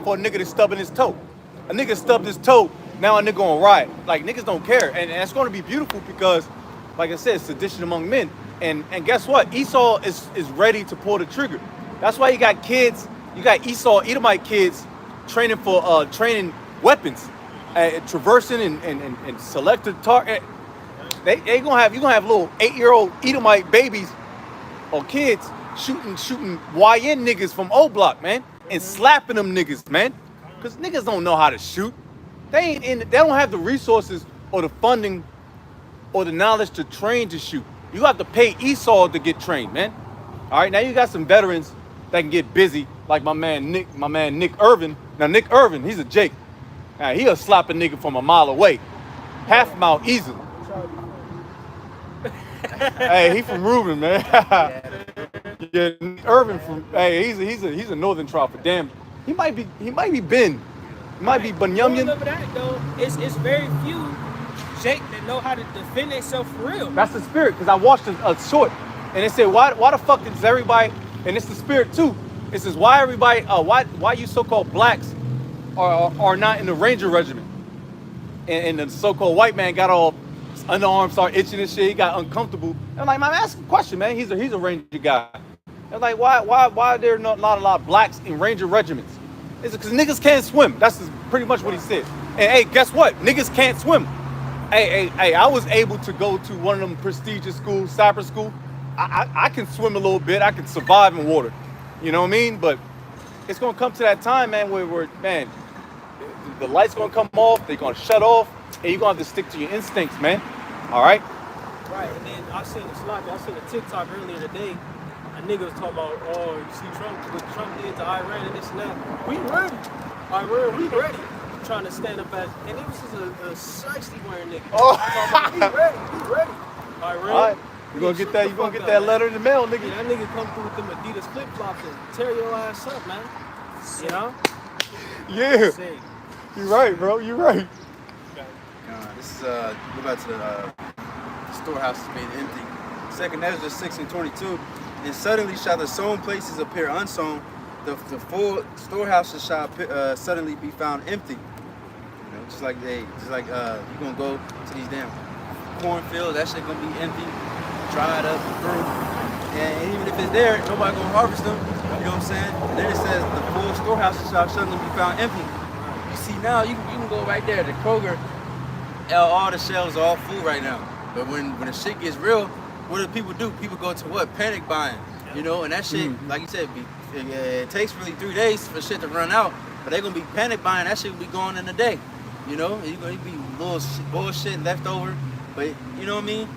for a nigga that's stubbing his toe. A nigga stubbed his toe, now a nigga gonna ride. Like, niggas don't care. And it's gonna be beautiful because, like I said, sedition among men. And guess what? Esau is ready to pull the trigger. That's why you got kids, you got Esau, Edomite kids training for training weapons, traversing and selected target. You're gonna have little 8-year-old Edomite babies or kids shooting YN niggas from O Block, man, and slapping them niggas, man. Cause niggas don't know how to shoot. They don't have the resources or the funding or the knowledge to train to shoot. You have to pay Esau to get trained, man. All right, now you got some veterans that can get busy, like my man Nick Irvin. Now Nick Irvin, he's a Jake. Now he'll slap a nigga from a mile away, half a mile easily. Hey, he from Reuben, man. Yeah, Nick Irvin from. Hey, he's a northern trout for damn. He might be Ben. He might be Bunyamin. Over that though, it's very few Jake that know how to defend themselves for real. That's the spirit, because I watched a short, and it said, why the fuck is everybody, and it's the spirit too. It says, why everybody, why you so-called blacks are not in the Ranger Regiment, and the so-called white man got all underarms, started itching and shit. He got uncomfortable. I'm like, man, ask a question, man. He's a Ranger guy. I'm like, why are there not a lot of blacks in Ranger regiments? It's because niggas can't swim. That's pretty much what he said. And hey, guess what? Niggas can't swim. Hey, I was able to go to one of them prestigious schools, cyber school. I can swim a little bit. I can survive in water. You know what I mean? But it's gonna come to that time, man, where man, the light's gonna come off. They're gonna shut off, and you're gonna have to stick to your instincts, man. All right. Right, and then I seen a TikTok earlier today. A nigga was talking about, oh, you see Trump, what Trump did to Iran and this and that. We ready. Iran, we ready. Trying to stand up as, and it was just a shiesty wearing nigga. Oh. Talking about, we ready. Iran. All right. You gonna get that letter in the mail, nigga. Yeah, that nigga come through with them Adidas flip flops and tear your ass up, man. You know? Yeah. You're right, bro. You're right. This is go back to the storehouses being empty. Second Ezra 6:22. And suddenly shall the sown places appear unsown. The full storehouses shall suddenly be found empty. You know, just like you gonna go to these damn cornfields, that shit gonna be empty, dried up through. And even if it's there, nobody gonna harvest them. You know what I'm saying? And then it says the full storehouses shall suddenly be found empty. You see now, you can go right there to Kroger. All the shelves are all full right now. But when the shit gets real, what do people do? People go to what? Panic buying. You know, and that shit, like you said, it takes really 3 days for shit to run out. But they're gonna be panic buying. That shit will be gone in a day. You know, you're gonna be little bullshit left over. But you know what I mean?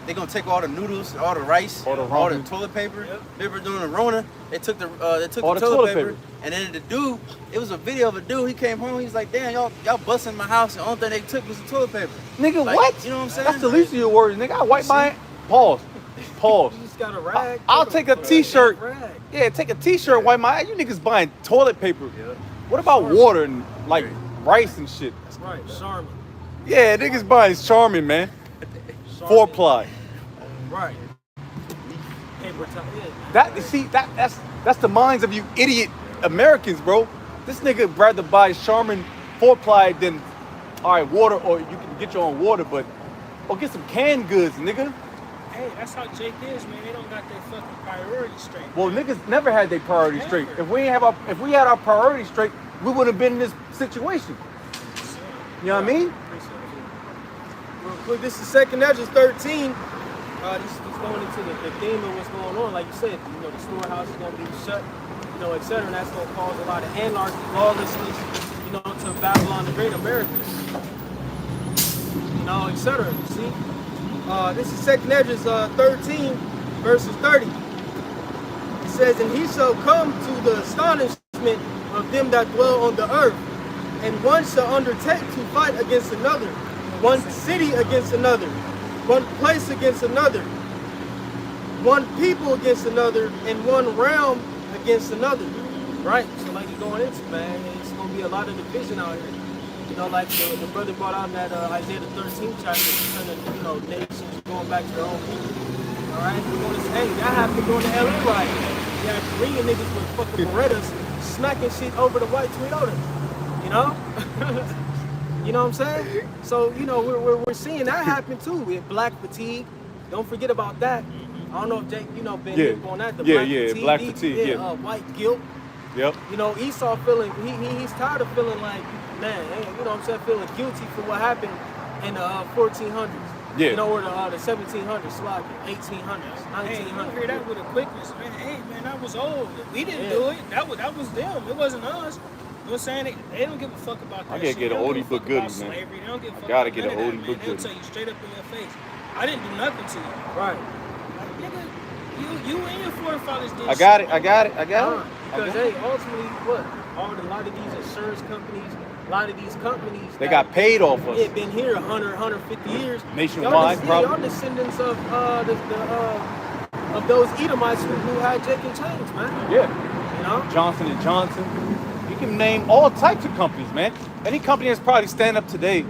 They're gonna take all the noodles, all the rice, all the toilet paper. Yep. Remember during the Rona, they took the toilet paper. And then the dude, it was a video of a dude. He came home. He's like, "Damn, y'all busting my house. And the only thing they took was the toilet paper." Nigga, like, what? You know what I'm saying? That's the least of your worries, nigga. I wipe my pause. You just got a rag. I'll take a t-shirt. Yeah, take a t-shirt, wipe my ass. You niggas buying toilet paper. Yeah. What about water and like rice and shit? That's right, Charmin. Yeah, niggas buying Charmin, man. Charmin. 4-ply. Right. Paper towel. That's the minds of you idiot Americans, bro. This nigga rather buy Charmin 4-ply than, all right, water, or you can get your own water, or get some canned goods, nigga. Hey, that's how Jake is, man. They don't got their fucking priorities straight. Well, niggas never had their priorities straight. If we had our priorities straight, we would have been in this situation. You know what I mean? Real quick, this is 2nd Ezra 13. This is going into the theme of what's going on. Like you said, you know, the storehouse is going to be shut, you know, etc. And that's going to cause a lot of anarchy, lawlessness, you know, to Babylon the Great America. You know, etc. You see? This is 2nd Ezra 13, verses 30. It says, "And he shall come to the astonishment of them that dwell on the earth, and one shall undertake to fight against another, one city against another, one place against another, one people against another, and one realm against another." Right? So like you're going into, man, it's going to be a lot of division out here. You know, like the brother brought out in that Isaiah the 13th chapter, concerning, you know, nations going back to their own people. All right? We're going to say, that happened during the LA riot. You had Korean niggas with fucking Berettas smacking shit over the white Toyota. You know? You know what I'm saying? So, you know, we're seeing that happen too. With black fatigue. Don't forget about that. I don't know if Jake, you know, been hip on that. Black fatigue. White guilt. Yep. You know, Esau feeling, he's tired of feeling like, man, you know what I'm saying, feeling guilty for what happened in the 1400s. Yeah. You know, or the 1700s, slide 1800s, Hey, you 1900s. hear that with a quickness, man. Hey, man, that was old. We didn't Yeah. do it. That was them. It wasn't us. You know what I'm saying? They don't give a fuck about that I gotta shit. get They an don't give oldie a but fuck goodie, about man. slavery. They don't give a fuck gotta about get none an of that, oldie man. but They'll goodie. tell you straight up in your face. I didn't do nothing to you. Right. Like, nigga, you and your forefathers did I got shit, it. I man. got it. I got it. Because hey, ultimately, what? A lot of these insurance companies, a lot of these companies, They that got paid off us. Yeah, been here 100, 150 years. Nationwide, probably. Y'all descendants of of those Edomites who had Jake and Chains, man. Yeah. You know? Johnson and Johnson. You can name all types of companies, man. Any company that's probably stand up today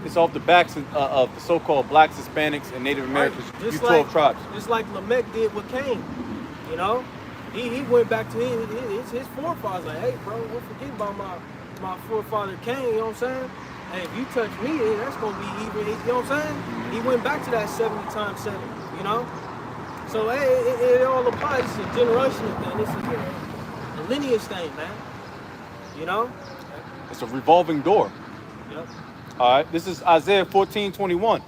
is off the backs of the so-called blacks, Hispanics, and Native Americans. Right. You 12 tribes. Just like Lamech did with Cain. You know? He went back to his forefathers, like, hey, bro, don't forget about my forefather Cain, you know what I'm saying? Hey, if you touch me, that's going to be even, you know what I'm saying? He went back to that 70 times 7, you know? So, hey, it all applies. It's a generational thing. It's a lineage thing, man. You know? It's a revolving door. Yep. All right. This is Isaiah 14:21.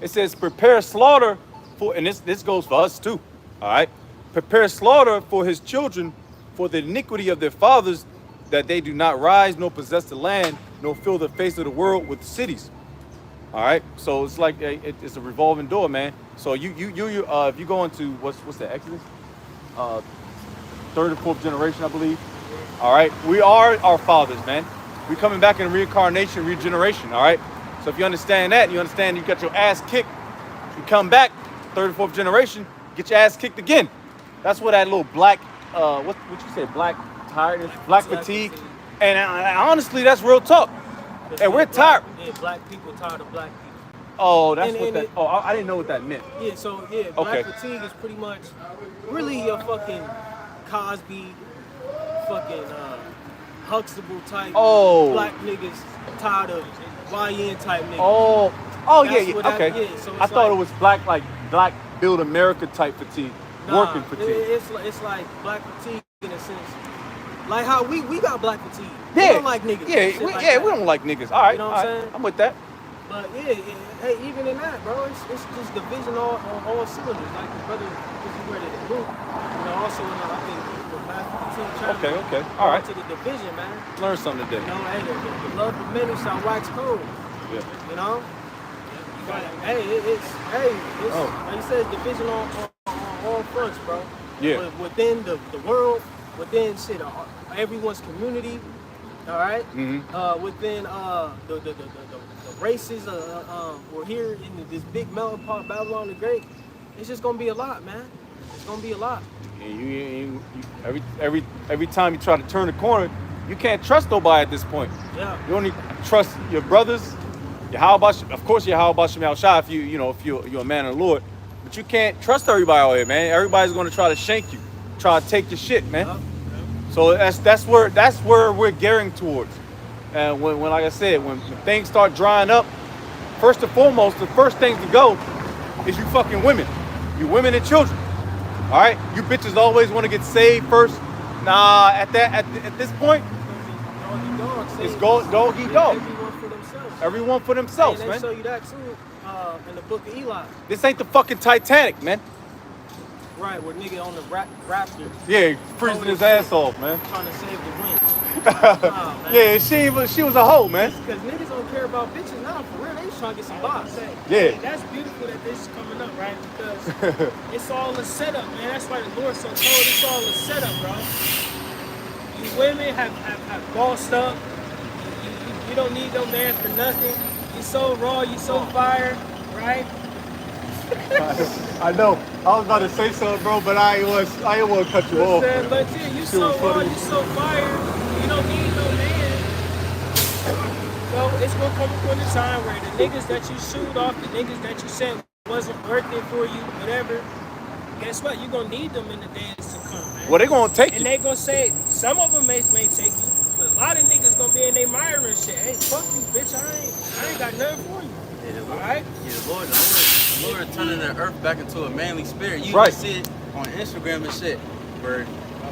It says, prepare slaughter for, and this goes for us too. All right. Prepare slaughter for his children for the iniquity of their fathers, that they do not rise nor possess the land, nor fill the face of the world with cities. All right. So it's like it's a revolving door, man. So you if you go into what's the Exodus, third and fourth generation, I believe. All right. We are our fathers, man. We coming back in reincarnation, regeneration. All right. So if you understand that, you understand you got your ass kicked. You come back, third and fourth generation, get your ass kicked again. That's what that little black, what you say, black tiredness, black fatigue. And honestly, that's real talk. And we're tired. Yeah, black people tired of black people. Oh, that's And- what and that. it- Oh, I didn't know what that meant. Yeah, so yeah, black Okay. fatigue is pretty much really your fucking Cosby, fucking Huxtable type. Oh. Black niggas tired of YN type niggas. Oh, yeah, That's yeah. what that- Okay. yeah, so I it's thought like- it was black build America type fatigue, Nah, working fatigue. It's like black fatigue in a sense. Like how we got black fatigue. We Yeah, don't like niggas. Yeah, Shit we, like yeah, that. we don't like niggas. All right, You know all what I'm right. saying? I'm with that. But yeah, hey, even in that, bro, it's just division on all cylinders. Like the brother, this is where they move. You know, also in I think the Matthew 15 chapter. Okay, all right. To the division, man. Learn something today. You know, hey, the love of many shall wax cold. Yeah. You know. But hey, it's like you said, division on all fronts, bro. Yeah. But within the world, within shit, everyone's community. All right. Mm-hmm. Within the races, we're here in this big melting pot, Babylon the Great. It's just gonna be a lot, man. It's gonna be a lot. And you every time you try to turn the corner, you can't trust nobody at this point. Yeah. You only trust your brothers. Of course, your how about Shemal Shah if you're a man of the Lord, but you can't trust everybody out here, man. Everybody's gonna try to shank you, try to take your shit, man. Yep. So that's where we're gearing towards. And when like I said, when things start drying up, first and foremost, the first things to go is you fucking women, you women and children. All right, you bitches always want to get saved first. Nah, at this point, Doggy dog. it's dog eat dog. Everyone for themselves. Everyone for themselves, and they man. show you that too in the book of Eli. This ain't the fucking Titanic, man. Right, where nigga on the raptor Yeah, freezing his ass off, man. trying to save the wind. Nah, man. Yeah, she was a hoe, man. Because niggas don't care about bitches now, for real. They just trying to get some box. Yeah. That's beautiful that this is coming up, right? Because it's all a setup, man. That's why the Lord so told it's all a setup, bro. You women have bossed up. You don't need no man for nothing. You so raw, you so fire, right? I know. I was about to say something, bro, but I ain't want to cut you off. But yeah, you so was raw, funny. you so fire. You don't need no man. So it's gonna come a point in time where the niggas that you shoot off, the niggas that you said wasn't working for you, whatever. Guess what? You're gonna need them in the days to come, man. Well, they gonna take And you. they gonna say, some of them may take you, but a lot of niggas gonna be in their mire and shit. Hey, fuck you, bitch. I ain't got nothing for you. Yeah, Alright? Yeah, the Lord turning the earth back into a manly spirit. You Right. see it on Instagram and shit. Where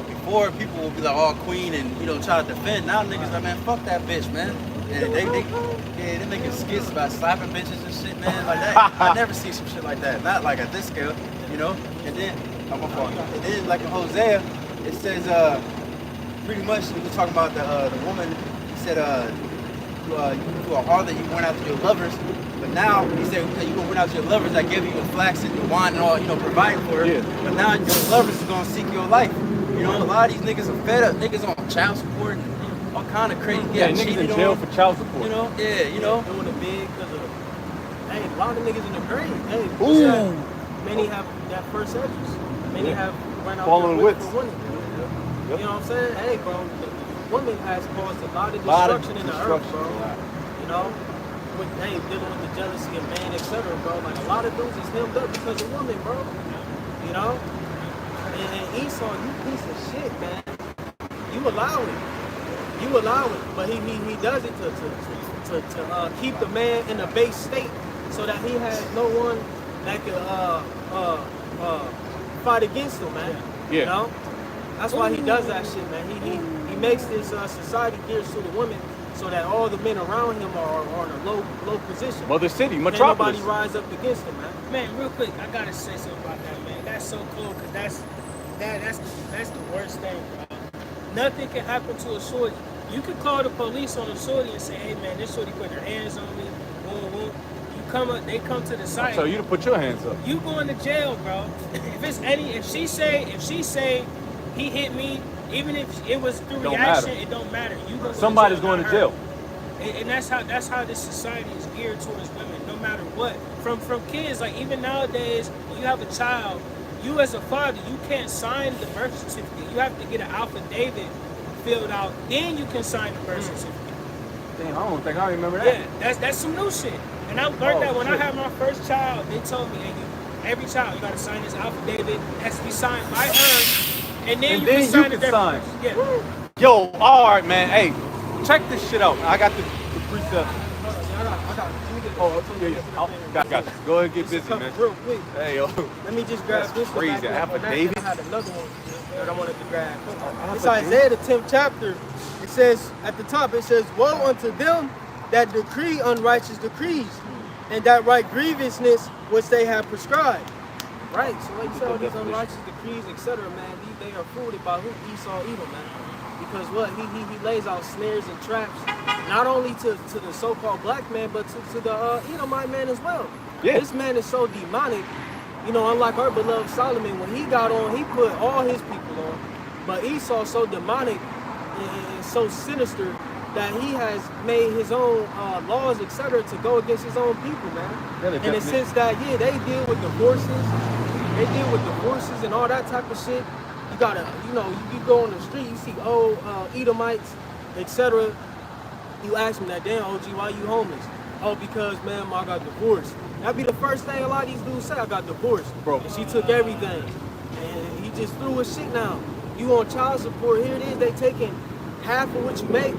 before people will be like, "Oh, queen," and try to defend. Now niggas like, man, fuck that bitch, man. And they making skits about slapping bitches and shit, man. Like that, I never see some shit like that. Not like at this scale, you know. And then, I'm my fault. And then, like in Hosea, it says, pretty much he was talking about the woman. He said, you are harlot, you went after your lovers. But now he said, you gonna went after your lovers that gave you the flax and the wine and all, you know, providing for her. Yeah. But now your lovers are gonna seek your life. You know, a lot of these niggas are fed up. Niggas on child support and all kind of crazy. Yeah, niggas in jail for child support. You know, yeah, you know. Doing the big because of, hey, a lot of niggas in the grave. Hey, Ooh. Many have that first edges. Many have run out Following there wits. for women. Yep. You know what I'm saying? Hey, bro, the woman has caused a lot of destruction in the earth, bro. You know? With, hey, dealing with the jealousy of man, etc., bro. Like, a lot of dudes is hemmed up because of women, bro. You know? And Esau, you piece of shit, man. You allow it. You allow it. But he does it to keep the man in a base state so that he has no one that can fight against him, man. Yeah. You know? That's why he does that shit, man. He makes this society geared to the women so that all the men around him are in a low position. Mother City, Can't Metropolis. nobody rise up against him, man. Man, real quick, I gotta say something about that, man. That's so cool, cause that's the worst thing, bro. Nothing can happen to a shorty. You can call the police on a shorty and say, "Hey, man, this shorty put her hands on me." Boom, boom. You come up, they come to the site. So you to put your hands up. You going to jail, bro. If she say he hit me, even if it was through reaction, it don't matter. You go Somebody's going to jail. And that's how this society is geared towards women, no matter what. From kids, like even nowadays, when you have a child, you as a father, you can't sign the birth certificate. You have to get an affidavit filled out, then you can sign the birth certificate. Damn, I don't think I remember that. Yeah, that's some new shit. And I learned that when I had my first child. They told me, hey, every child, you got to sign this affidavit. It has to be signed by her, and then you can sign the sign. Yeah. Yo, all right, man. Hey, check this shit out. I got the precept. Oh, yeah. Got you. Go ahead and get busy, man. Real quick. Hey, yo. Let me just grab That's this one. crazy. Affidavit? I had another one that I wanted to grab. It's Isaiah the 10th chapter. It says, at the top, it says, "Woe unto them that decree unrighteous decrees, and that write grievousness which they have prescribed." Right, so like you said, all these unrighteous decrees, etc., man, they are fooled by who Esau Edom, man. Because what? He lays out snares and traps, not only to the so-called black man, but to the Edomite man as well. Yeah. This man is so demonic, you know, unlike our beloved Solomon, when he got on, he put all his people on. But Esau so demonic and so sinister that he has made his own laws, etc., to go against his own people, man. In the sense that, yeah, they deal with divorces, and all that type of shit. You gotta, you know, you go on the street, you see old Edomites, etc. You ask them that, "Damn, OG, why you homeless?" "Oh, because, man, I got divorced." That'd be the first thing a lot of these dudes say, "I got divorced." Bro. And she took everything. And he just threw his shit now. You on child support, here it is, they taking half of what you make.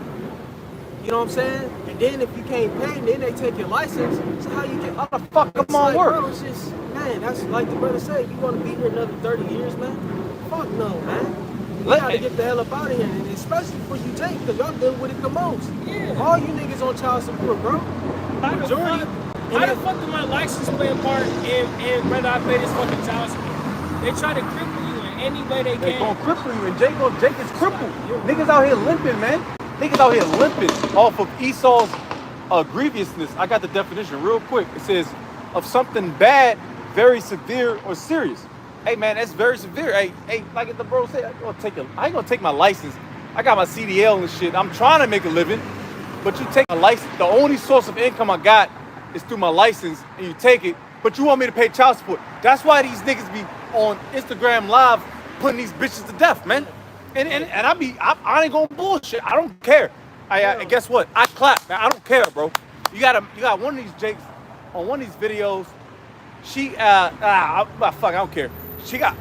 You know what I'm saying? And then if you can't pay, then they take your license. So how you get, How the fuck come on like, work? bro, it's just, man, that's like the brother said, you want to be here another 30 years, man? Fuck no, man. You gotta get the hell up out of here, and especially for you, Jake, because y'all deal with it the most. Yeah. All you niggas on child support, bro. Majority. How the fuck do my license play a part in whether I pay this fucking child support? They try to cripple you in any way they They can. gonna cripple you, and Jake is crippled. Niggas out here limping, man. Niggas out here limping off of Esau's grievousness. I got the definition real quick. It says, of something bad, very severe, or serious. Hey, man, that's very severe. Hey, like the bro said, I ain't gonna take my license. I got my CDL and shit. I'm trying to make a living, but you take my license. The only source of income I got is through my license, and you take it, but you want me to pay child support. That's why these niggas be on Instagram Live putting these bitches to death, man. And I ain't gonna bullshit. I don't care. I guess what? I clap, man. I don't care, bro. You got one of these Jakes on one of these videos. She fuck, I don't care. She got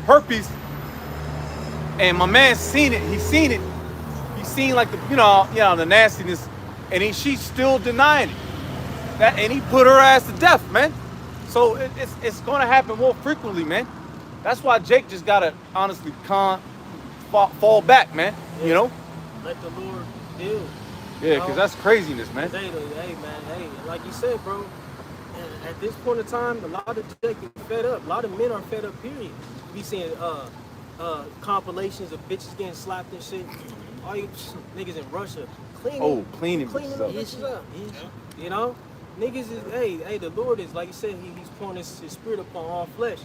herpes, and my man seen it. He seen it. He seen like the the nastiness, and she's still denying it. And he put her ass to death, man. So it's gonna happen more frequently, man. That's why Jake just gotta honestly fall back, man. You know. Let the Lord deal. Yeah, because that's craziness, man. Hey, man, hey, like you said, bro, and at this point in time, a lot of Jack is fed up. A lot of men are fed up, period. You be seeing compilations of bitches getting slapped and shit. All you niggas in Russia cleaning Cleaning bitches up. You know? Niggas is, hey, the Lord is, like you said, he's pouring his spirit upon all flesh.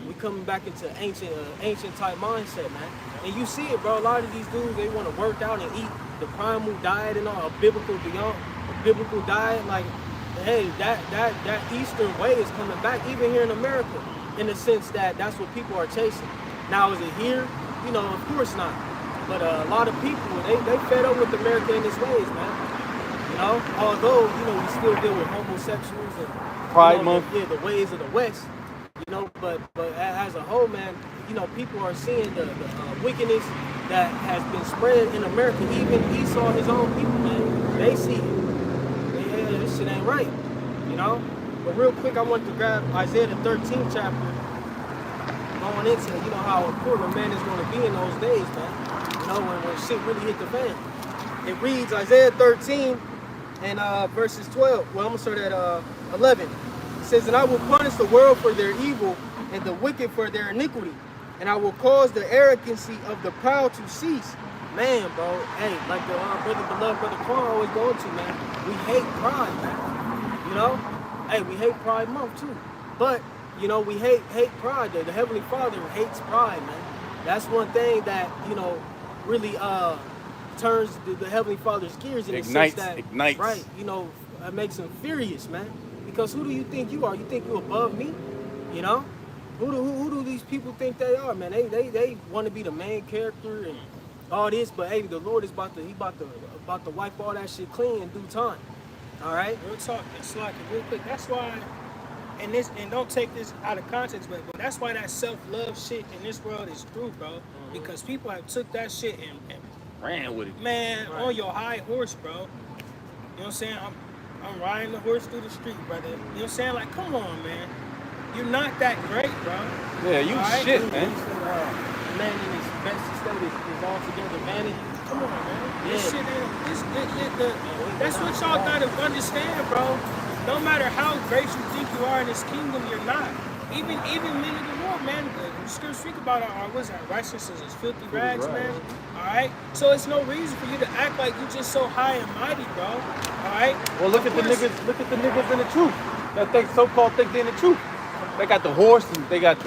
We coming back into ancient type mindset, man. And you see it, bro. A lot of these dudes, they want to work out and eat the primal diet and all, a biblical diet. Like, hey, that Eastern way is coming back, even here in America, in the sense that that's what people are chasing. Now, is it here? You know, of course not. But a lot of people, they fed up with America in its ways, man. You know, although, you know, we still deal with homosexuals and Pride Month. The ways of the West. You know, but as a whole, man, you know, people are seeing the wickedness that has been spread in America. Even Esau, his own people, man, they see it. Yeah, this shit ain't right. You know? But real quick, I want to grab Isaiah the 13th chapter, going into, you know, how important a man is going to be in those days, man. You know, when shit really hit the fan. It reads, Isaiah 13 and verses 12. Well, I'm going to start at 11. It says, and I will punish the world for their evil and the wicked for their iniquity. And I will cause the arrogancy of the proud to cease. Man, bro, hey, like the beloved brother Quan always going to, man. We hate pride, man. You know? Hey, we hate Pride Month, too. But, you know, we hate pride. The Heavenly Father hates pride, man. That's one thing that, you know, really turns the Heavenly Father's gears in the sense that, ignites. right, you know, it makes him furious, man. Because who do you think you are? You think you're above me? You know? Who do these people think they are, man? They want to be the main character and all this, but hey, the Lord is about to wipe all that shit clean in due time. All right? Real talk, it's like real quick. That's why, and don't take this out of context, but that's why that self-love shit in this world is true, bro. Because people have took that shit and Ran with it. man, on your high horse, bro. You know what I'm saying? I'm riding the horse through the street, brother. You know what I'm saying? Like, come on, man. You're not that great, bro. Yeah, you All right? shit, man. Man in his best state is altogether vanity. Come on, man. Yeah. This shit ain't. That's what y'all gotta understand, bro. No matter how great you think you are in this kingdom, you're not. Even men of the Lord, man. The scriptures speak about our what's that? Righteousness is filthy rags, man. All right. So it's no reason for you to act like you just so high and mighty, bro. All right. Well, look at the niggas. Look at the niggas in the truth. That they so-called think they in the truth. They got the horse and they got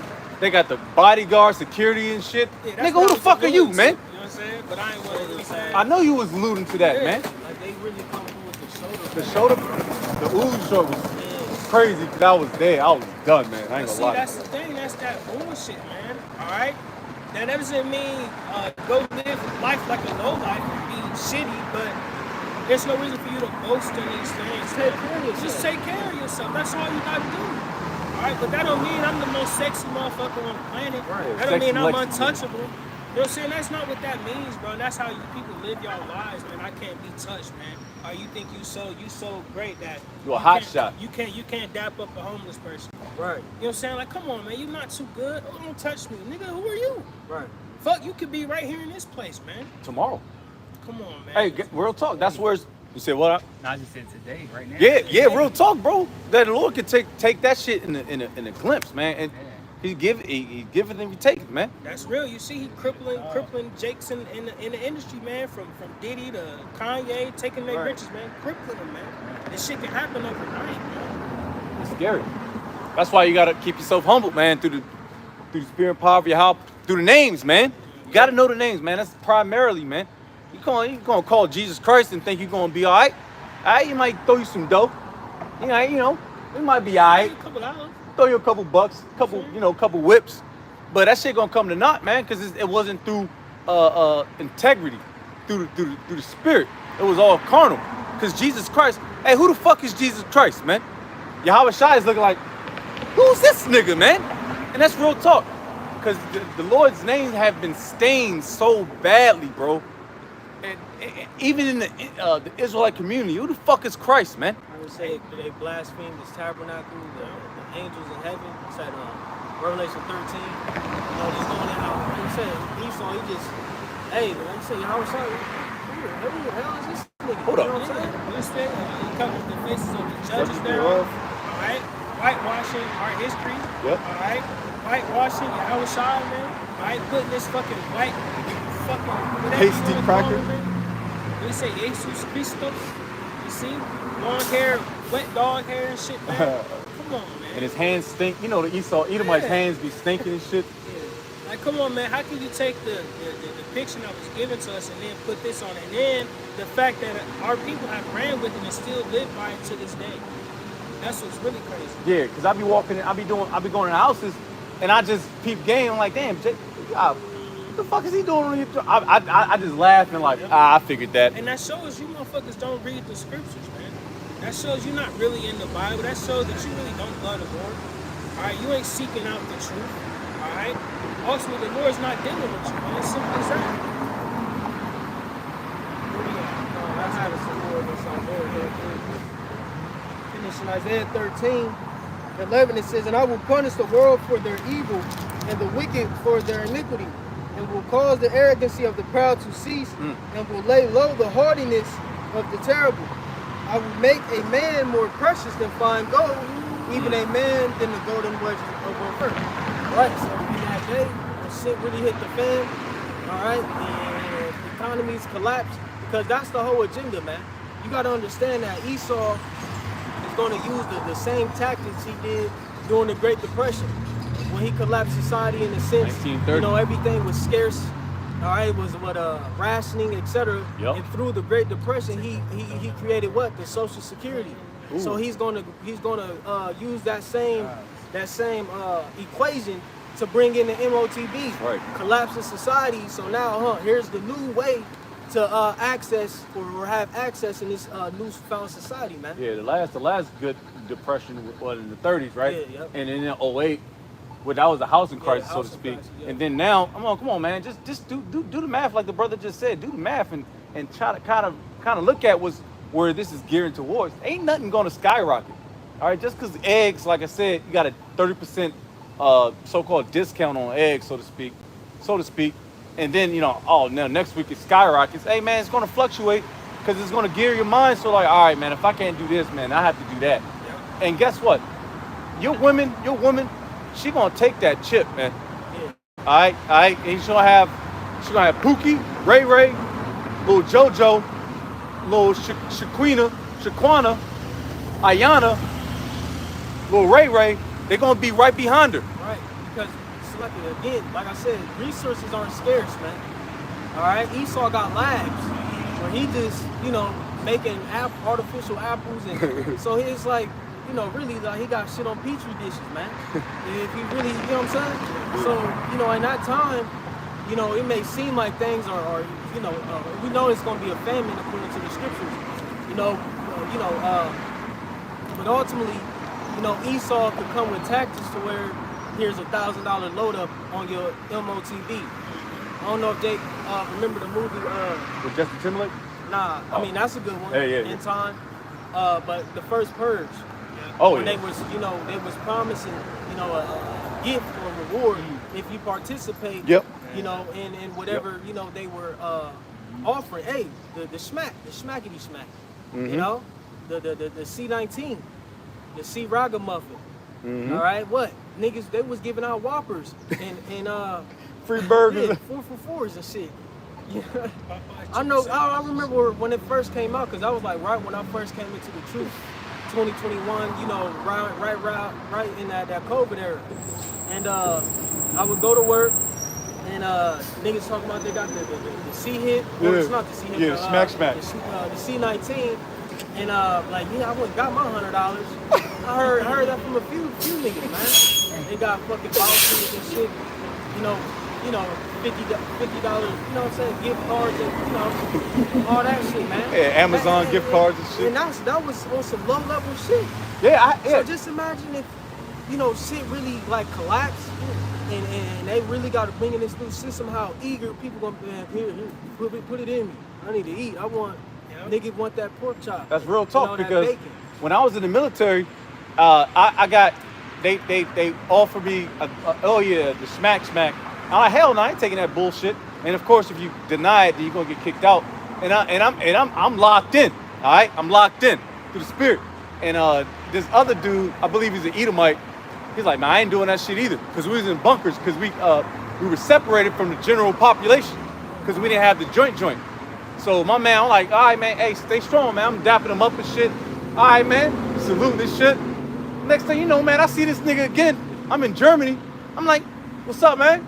the bodyguard, security and shit. Yeah, that's nigga, who what the I was fuck are you, alluding man? to, you know what I'm saying? But I ain't one of these saying. I know you was alluding to that, Yeah. man. Like they really come through with The shoulder, the Uzi short was crazy because I was there. I was done, man. I ain't gonna See, lie. that's the thing. That's that bullshit, man. All right. Now that doesn't mean go live life like a low life and be shitty, but there's no reason for you to boast in these things. Take care of yourself. Just take care of yourself. That's all you gotta do. All right, but that don't mean I'm the most sexy motherfucker on the planet. Right. That don't mean I'm Sexy Lexi, untouchable. You know what I'm saying? That's not what that means, bro. That's how you people live your lives, man. I can't be touched, man. Or you think you so great that You a hot can't- shot. You can't dap up a homeless person. right, You know what I'm saying? Like, come on, man. You're not too good. Oh, don't touch me. Nigga, who are you? right. Fuck, you could be right here in this place, man. Tomorrow. Come on, man. Hey, real talk. That's where you said what? No, I just said today, right now. Yeah, real talk, bro. That the Lord can take that shit in a glimpse, man. And he give it and he take it, man. That's real. You see, he crippling Jakes in the industry, man. From Diddy to Kanye, taking their riches, man. Crippling them, man. This shit can happen overnight, man. It's scary. That's why you gotta keep yourself humble, man. Through the spirit and power of your help, through the names, man. You gotta know the names, man. That's primarily, man. You gonna call Jesus Christ and think you're gonna be all right. All right, you might throw you some dough. You know, it might be all right. A couple hours. Throw you a couple bucks, couple whips, but that shit gonna come to naught, man, because it wasn't through integrity, through the spirit. It was all carnal. Because Jesus Christ, hey, who the fuck is Jesus Christ, man? Yahweh Shai is looking like, who's this nigga, man? And that's real talk, because the Lord's names have been stained so badly, bro. And even in the Israelite community, who the fuck is Christ, man? I would say they blasphemed his tabernacle, the angels in heaven. It's at Revelation 13. You know, just going out. Like you said, Esau, he just, hey, like you said, Yahweh Shai, who the hell is this nigga? niggas. Hold you up. know what I'm saying? You understand? You come with the faces of the judges Judges now. thereof. All right. Whitewashing our history. Yep. All right. Whitewashing Yahweh Shai, man. All right. Putting this fucking white, fucking whatever Pasty you wanna cracker. call it, man. When you say Jesus Christos, you see, long hair, wet dog hair and shit, man. Come on, man. And his hands stink. You know the Edomite's Yeah. hands be stinking and shit. Yeah. Like, come on, man. How can you take the depiction that was given to us and then put this on it? And then the fact that our people have ran with it and still live by it to this day. That's what's really crazy. Yeah, because I be walking in, I be going in houses and I just peep game. I'm like, damn, Jay, what the fuck is he doing on your I just laugh and like, I figured that. And that shows you motherfuckers don't read the scriptures, man. That shows you're not really in the Bible. That shows that you really don't love the Lord. All right, you ain't seeking out the truth. All right. Ultimately, the Lord's not dealing with you, man. It's simple as that. I had some more of this on there. Finish in Isaiah 13, 11, it says, "And I will punish the world for their evil and the wicked for their iniquity, and will cause the arrogancy of the proud to cease, and will lay low the haughtiness of the terrible. I will make a man more precious than fine gold, even a man than the golden wedge of earth." Right, so in that day, when shit really hit the fan, all right, and economies collapse, because that's the whole agenda, man. You got to understand that Esau is going to use the same tactics he did during the Great Depression, when he collapsed society in a sense. 1930. You know, everything was scarce. All right, it was rationing, etc. Yep. And through the Great Depression, he created what? The Social Security. Ooh. So he's gonna use that same equation to bring in the MOTB, Right. collapse of society. So now, here's the new way to access or have access in this newfound society, man. Yeah, the last good depression was in the 30s, right? Yeah, yep. And then in 08, well, that was the housing crisis, so to housing speak. crisis, yeah. And then now, come on, man, just do the math like the brother just said. Do the math and try to kind of look at where this is gearing towards. Ain't nothing going to skyrocket. All right, just because eggs, like I said, you got a 30% so-called discount on eggs, so to speak. And then, now next week it skyrockets. Hey, man, it's going to fluctuate because it's going to gear your mind. So like, all right, man, if I can't do this, man, I have to do that. Yeah. And guess what? Your woman, she going to take that chip, man. Yeah. All right. And she's going to have Pookie, Ray Ray, little JoJo, little Shaquana, Ayana, little Ray Ray. They're going to be right behind her. Right, because again, like I said, resources aren't scarce, man. All right, Esau got labs where he just, making artificial apples, and so it's like, really, like he got shit on petri dishes, man. If he really, you know what I'm saying? So, in that time, it may seem like things are we know it's gonna be a famine according to the scriptures, but ultimately, Esau could come with tactics to where here's $1,000 load up on your MOTB. I don't know if they remember the movie. With Justin Timberlake? Nah, Oh. I mean that's a good one. Yeah. In time, but the first Purge. Oh, when yeah. they was promising, a gift or reward if you participate. Yep. In whatever they were offering. Hey, the smackety smack. Mhm. The C19, the C ragamuffin. Mhm. All right, what niggas? They was giving out Whoppers and Free burgers. yeah, 4 for 4s and shit. Yeah. I know. I remember when it first came out because I was like right when I first came into the truth, 2021. Right in that COVID era, and I would go to work and niggas talking about they got the C hit. Or it's not the C hit. Yeah, but, smack. The C19. And I went and got my $100. I heard that from a few niggas, man. They got fucking vouchers and shit. $50, you know what I'm saying, gift cards and all that shit, man. Yeah, Amazon gift cards and shit. And that was on some low level shit. Yeah. So just imagine if shit really like collapsed and they really got to bring in this new system. How eager people gonna be here, put it in me. I need to eat. I want. Nigga want that pork chop. That's real talk that because bacon. when I was in the military, I got they offered me the smack. I'm like, hell no, I ain't taking that bullshit. And of course, if you deny it, then you're gonna get kicked out. and I'm locked in. All right, I'm locked in to the spirit. And this other dude, I believe he's an Edomite. He's like, man, I ain't doing that shit either, because we was in bunkers, because we were separated from the general population, because we didn't have the joint. So my man, I'm like, all right, man, hey, stay strong, man. I'm dapping him up and shit. All right, man, salute this shit. Next thing you know, man, I see this nigga again. I'm in Germany. I'm like, what's up, man?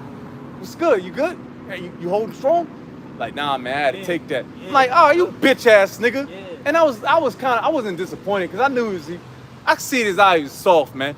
What's good? You good? Hey, you holding strong? Like, nah, man, I had to take that. I'm like, oh, you bitch ass nigga. Yeah. And I wasn't disappointed, because I knew I could see in his eyes he was soft, man.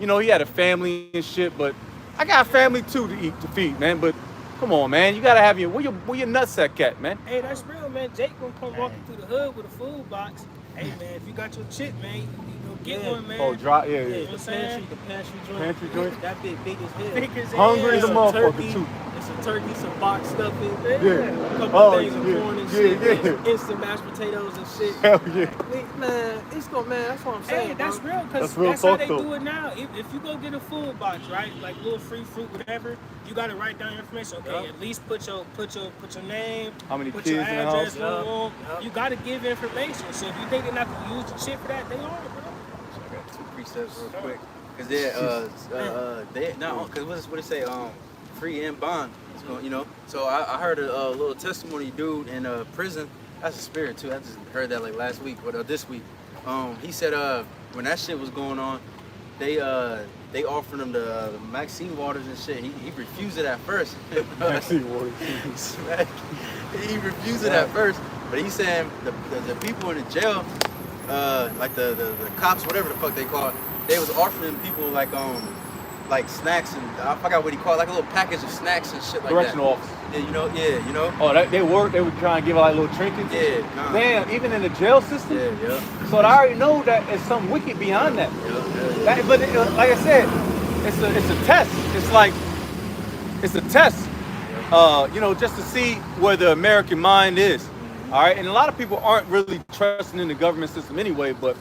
You know, he had a family and shit, but I got a family too to feed, man. But come on, man, you gotta have where your nutsack at, man. Hey, that's real, man. Jake gonna come walking through the hood with a food box. Hey, man, if you got your chip, man, you go get one, man. Oh, drop, yeah. You know what I'm saying? The pantry joint. Pantry joint. That big as hell. Big as Hungry as a hell. motherfucker too. It's a turkey, some box stuffing. Yeah. A couple Oh, things of yeah, corn and yeah, shit. yeah. Instant mashed potatoes and shit. Hell yeah. Man, it's gonna, man, that's what I'm saying. Hey, that's bro. real, because That's real that's how talk, they though. do it now. If you go get a food box, right, like little free fruit, whatever, you gotta write down your information. Okay, Yep. at least put your name, How many put kids your in the address, house? boom, boom. Yep. You gotta give information. So if you think they're not gonna use the chip for that, they are, bro. I got 2 precepts real quick. Cause they not cause what it say free and bond. It's going, you know. So I heard a little testimony dude in prison. That's a spirit too. I just heard that like last week, but this week. He said when that shit was going on, they offered him the Maxine waters and shit. He refused it at first. Maxine waters. He refused it at first, but he saying the people in the jail, like the cops, whatever the fuck they call it, they was offering people like snacks and I forgot what he called it, like a little package of snacks and shit like Correctional that. officer. Yeah, you know. Oh, they were trying to give out like little trinkets. Yeah, nah. Damn, even in the jail system. Yeah. So I already know that there's some wicked behind that. Yeah. But like I said, it's a test. It's a test. You know, just to see where the American mind is. All right, and a lot of people aren't really trusting in the government system anyway. But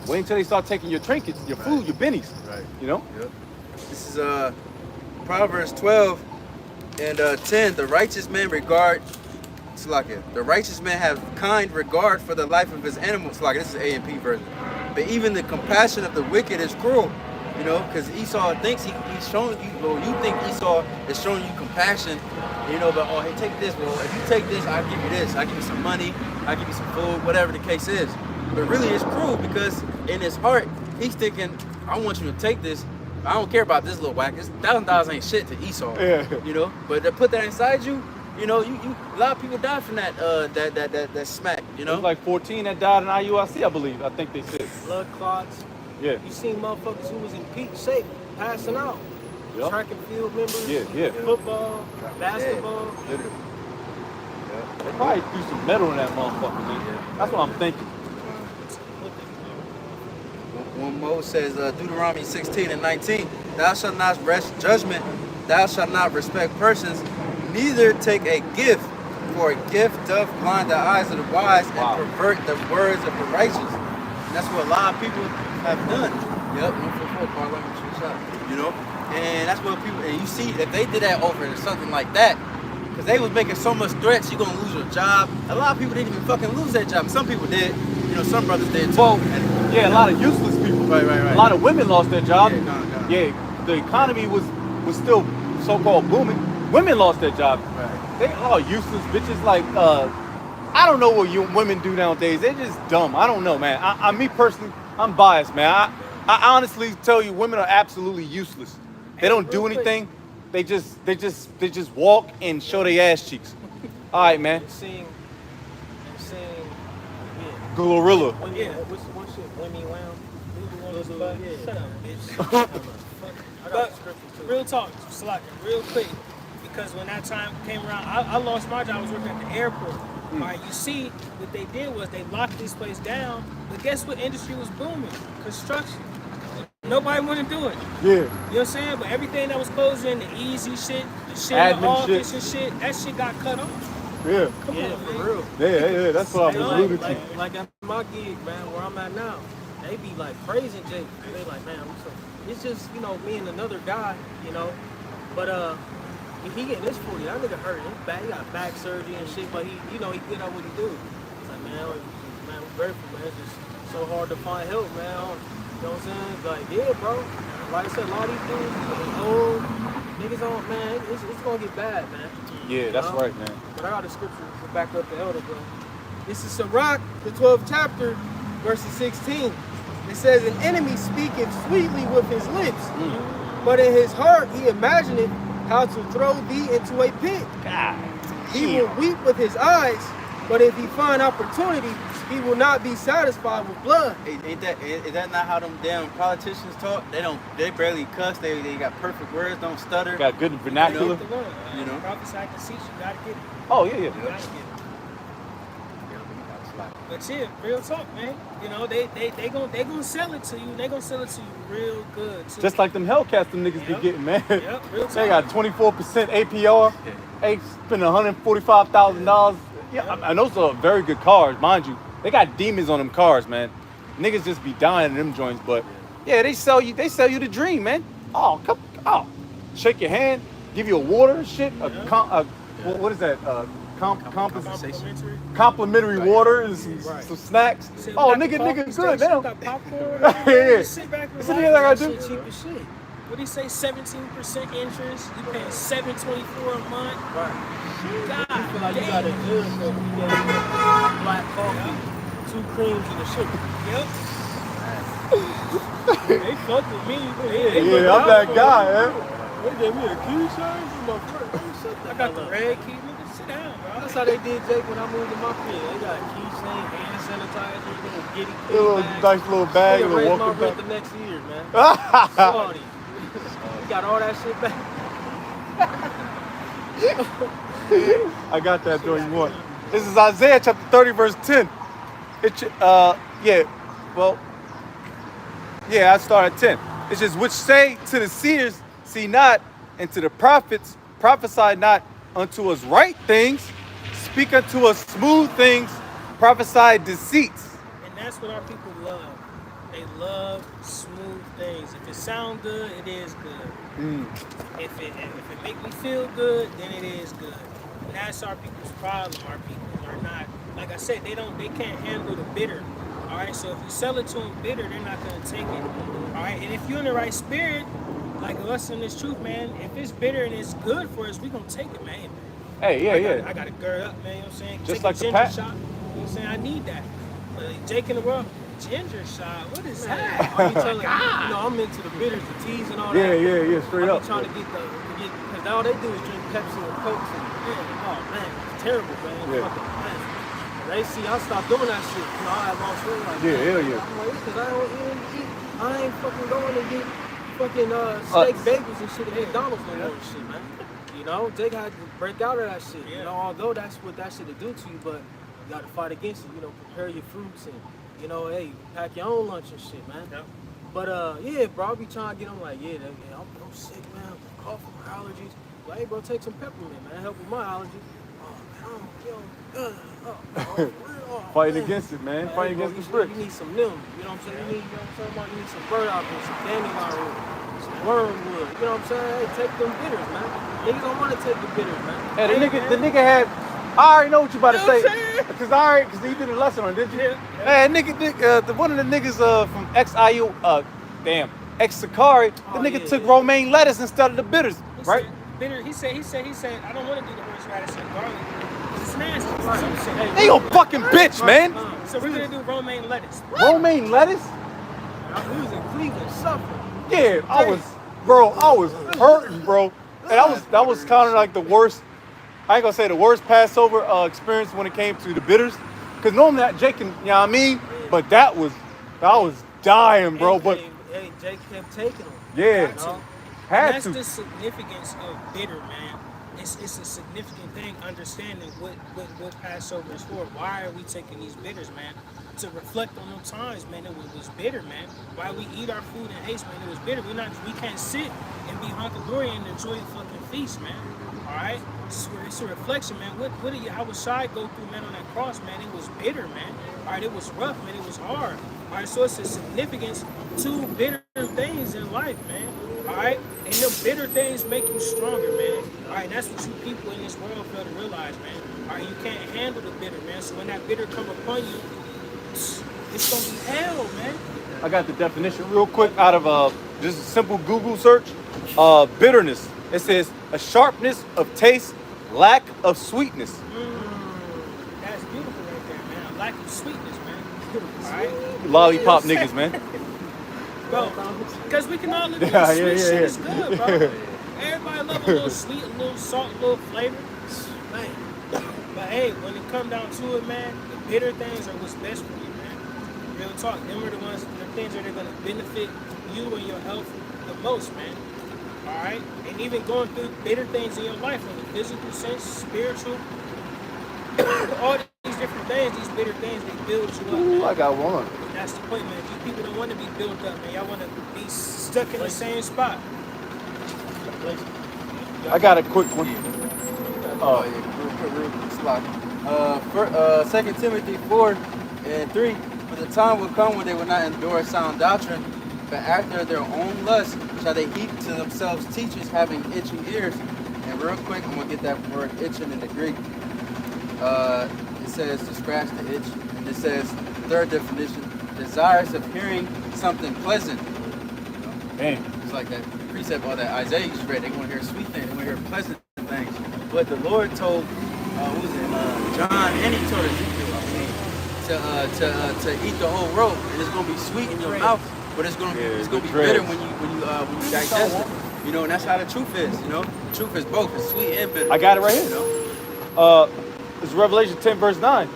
wait until they start taking your trinkets, your food, your bennies. Right. You know. Yep. This is Proverbs 12 and 10. The righteous man have kind regard for the life of his animals. Like this is A&P version. But even the compassion of the wicked is cruel. You know, because Esau thinks he's showing you, or you think Esau is showing you compassion. You know, but oh, hey, take this. Well, if you take this, I'll give you this. I'll give you some money. I'll give you some food. Whatever the case is. But really, it's cruel because in his heart, he's thinking, I want you to take this. I don't care about this little whack. This $1,000 ain't shit to Esau. Yeah. You know, but to put that inside you, you know, you a lot of people died from that smack. You It know, was like 14 that died in IUIC, I believe. I think they said. Blood clots. Yeah. You seen motherfuckers who was in peak shape passing out. Yep. Track and field members. Yeah. Football, basketball. Literally. They probably threw some metal in that motherfucker, man. That's what I'm thinking. when Moses says Deuteronomy 16 and 19, thou shalt not rest judgment, thou shalt not respect persons, neither take a gift, for a gift doth blind the eyes of the wise and pervert the words of the righteous. And that's what a lot of people have done. Yep, 144 car language shot. You know, and that's what people. And you see, if they did that over something like that, because they was making so much threats, you're gonna lose your job. A lot of people didn't even fucking lose their job. Some people did. You know, some brothers did too. Well, yeah, a lot of useless people. Right. A lot of women lost their job. Yeah, gone. Yeah, the economy was still so-called booming. Women lost their job. Right. They all useless bitches. Like, I don't know what you women do nowadays. They're just dumb. I don't know, man. I me personally, I'm biased, man. I honestly tell you, women are absolutely useless. They don't do anything. They just walk and show their ass cheeks. All right, man. I'm seeing, Glorilla. what's one shit? Women Wow. Shut up, bitch. But real talk, Slaka, real quick, because when that time came around, I lost my job. I was working at the airport. All right, you see, what they did was they locked this place down. But guess what industry was booming? Construction. Nobody wanted to do it. Yeah. You know what I'm saying? But everything that was closing, the easy shit, the shit, Admin the office and shit, that shit got cut off. Yeah. Come Yeah, on, for man. real. Yeah. That's what I was alluding to. Like at my gig, man, where I'm at now, they be like praising Jake. They like, man, it's just, you know, me and another guy, you know. But he getting his 40. That nigga hurt. His back, he got back surgery and shit, but he good at what he do. It's like, man, we're grateful, man. It's just so hard to find help, man. You know what I'm saying? Like, yeah, bro. Like I said, a lot of these dudes, old niggas on, man, it's gonna get bad, man. Yeah, that's right, man. But I got a scripture to back up the elder, bro. This is Sirach, the 12th chapter, verses 16. It says, an enemy speaketh sweetly with his lips, but in his heart he imagineth how to throw thee into a pit. God. He will weep with his eyes, but if he find opportunity, he will not be satisfied with blood. Hey, is that not how them damn politicians talk? They barely cuss. They got perfect words, don't stutter. Got good vernacular. You know? Prophesy to see, you gotta get it. Oh yeah, You yeah. gotta get it. But yeah, real talk, man. You know, they gonna sell it to you. They gonna sell it to you real good too. Just like them Hellcats them niggas be Yep. getting, man. Yep, real They talk. got 24% APR. They spend $145,000. Yeah, and those are very good cars, mind you. They got demons on them cars, man. Niggas just be dying in them joints, but yeah, they sell you the dream, man. Oh, shake your hand, give you a water and shit. What is that? Complimentary. Complimentary water and some snacks. Say, Oh, we got the nigga, coffee good, station, man. got popcorn. Yeah. Sit back and That's relax. the thing I gotta That do. shit cheap as shit. What do you say? 17% interest. You paying $724 a month. Right. God, I feel like you got a damn. good for black coffee, 2 creams and a sugar. Yep. They fuck with me. They look Yeah, I'm out that for guy, me. man. They gave me a key change in my front. I got the red key. Nigga, sit down, bro. That's how they did Jake when I moved to my crib. They got keychain, hand sanitizer, little giddy A clean little bag. nice little bag, They a little raised my welcome rent back. the next year, man. Sorry. You got all that shit back. I got that during one. This is Isaiah chapter 30, verse 10. I start at 10. It's just, which say to the seers, see not, and to the prophets, prophesy not unto us right things, speak unto us smooth things, prophesy deceits. And that's what our people love. They love smooth things. If it sound good, it is good. If it make me feel good, then it is good. And that's our people's problem. Our people are not, like I said, they can't handle the bitter. All right, so if you sell it to them bitter, they're not gonna take it. All right, and if you're in the right spirit, like us in this truth, man, if it's bitter and it's good for us, we gonna take it, man. Hey, yeah. I gotta gird up, man. You know what I'm saying? Just Take like a the ginger pat. shot. You know what I'm saying? I need that. Jake in the world, ginger shot. What is that? Are you telling, you know, I'm into the bitters, the teas and all that. Yeah, straight I up. be trying to get because all they do is drink Pepsi and Coke. Oh man, it's terrible, man. Yeah. Fucking, man. They see I stopped doing that shit. You know, I have long story like Yeah, hell yeah. I'm like, because I don't even eat. I ain't fucking going to get fucking steak bagels and shit at McDonald's no more and shit, man. You know, Jake had to break out of that shit. You know, although that's what that shit will do to you, but you got to fight against it. You know, prepare your fruits and, you know, hey, pack your own lunch and shit, man. Yep. But yeah, bro, I be trying to get them like, I'm sick, man. I'm coughing, my allergies. Like, hey, bro, take some peppermint, man. Help with my allergies. Oh, man, Fighting against it, man. Fighting against the You bricks. need some nim. You know what I'm saying? You know what I'm talking about? You need some bird apple, some dandelion root, some wormwood. You know what I'm saying? Hey, take them bitters, man. Niggas don't want to take the bitters, man. Hey, the nigga had. I already know what you about to say. Cause you did a lesson on it, didn't you? Yeah. Hey, one of the niggas from ex-Sakari, the nigga took romaine lettuce instead of the bitters, right? Bitter. He said, I don't want to do the horseradish and garlic. It's nasty. So he said, They a fucking bitch, man. so we're gonna do romaine lettuce. Romaine lettuce? We was in Cleveland suffering. Yeah, I was hurting, bro. And that was kind of like the worst. I ain't gonna say the worst Passover experience when it came to the bitters, cause normally that Jake can, you know what I mean. But I was dying, bro. But Hey, Jake kept taking them. yeah, Got to. had That's to. the significance of bitter, man. It's a significant thing understanding what Passover is for. Why are we taking these bitters, man? To reflect on those times, man. It was bitter, man. Why we eat our food in haste, man. It was bitter. We can't sit and be hunky-dory and enjoy a fucking feast, man. All right? It's a reflection, man. What did Yahushua go through, man, on that cross, man? It was bitter, man. All right? It was rough, man. It was hard. All right? So it's a significance to bitter things in life, man. All right? And them bitter things make you stronger, man. All right, that's what you people in this world fail to realize, man. All right, you can't handle the bitter, man. So when that bitter come upon you, it's gonna be hell, man. I got the definition real quick out of just a simple Google search. Bitterness. It says a sharpness of taste, lack of sweetness. That's beautiful right there, man. A lack of sweetness, man. All right, Lollipop niggas, man. bro. Because we can all live Yeah, sweet yeah, shit yeah. is good, bro. Everybody love a little sweet, a little salt, a little flavor. Man. But hey, when it come down to it, man, the bitter things are what's best for you, man. Real talk. Them are the ones, the things that are gonna benefit you and your health the most, man. All right, and even going through bitter things in your life, in the physical sense, spiritual, all these different things, these bitter things, they build you up. Ooh, Man. I got one. That's the point, man. You people don't want to be built up, man. Y'all want to be stuck in the same spot. I got a quick one. Oh, yeah, real quick, slide. 2 Timothy 4:3. For the time will come when they will not endure sound doctrine, but after their own lust shall they heap to themselves teachers having itching ears. And real quick, I'm gonna get that word itching in the Greek. It says to scratch the itch. And it says, third definition, desirous of hearing something pleasant. Damn. It's like that precept or that Isaiah just read. They want to hear sweet things. They want to hear pleasant things. But the Lord told, who was it? John, and he told Ezekiel, to eat the whole rope, and it's gonna be sweet in your mouth, but it's gonna be bitter when you digest it. You know, and that's how the truth is. You know, the truth is both. It's sweet and bitter. I got it right here. You know? It's Revelation 10 verse 9.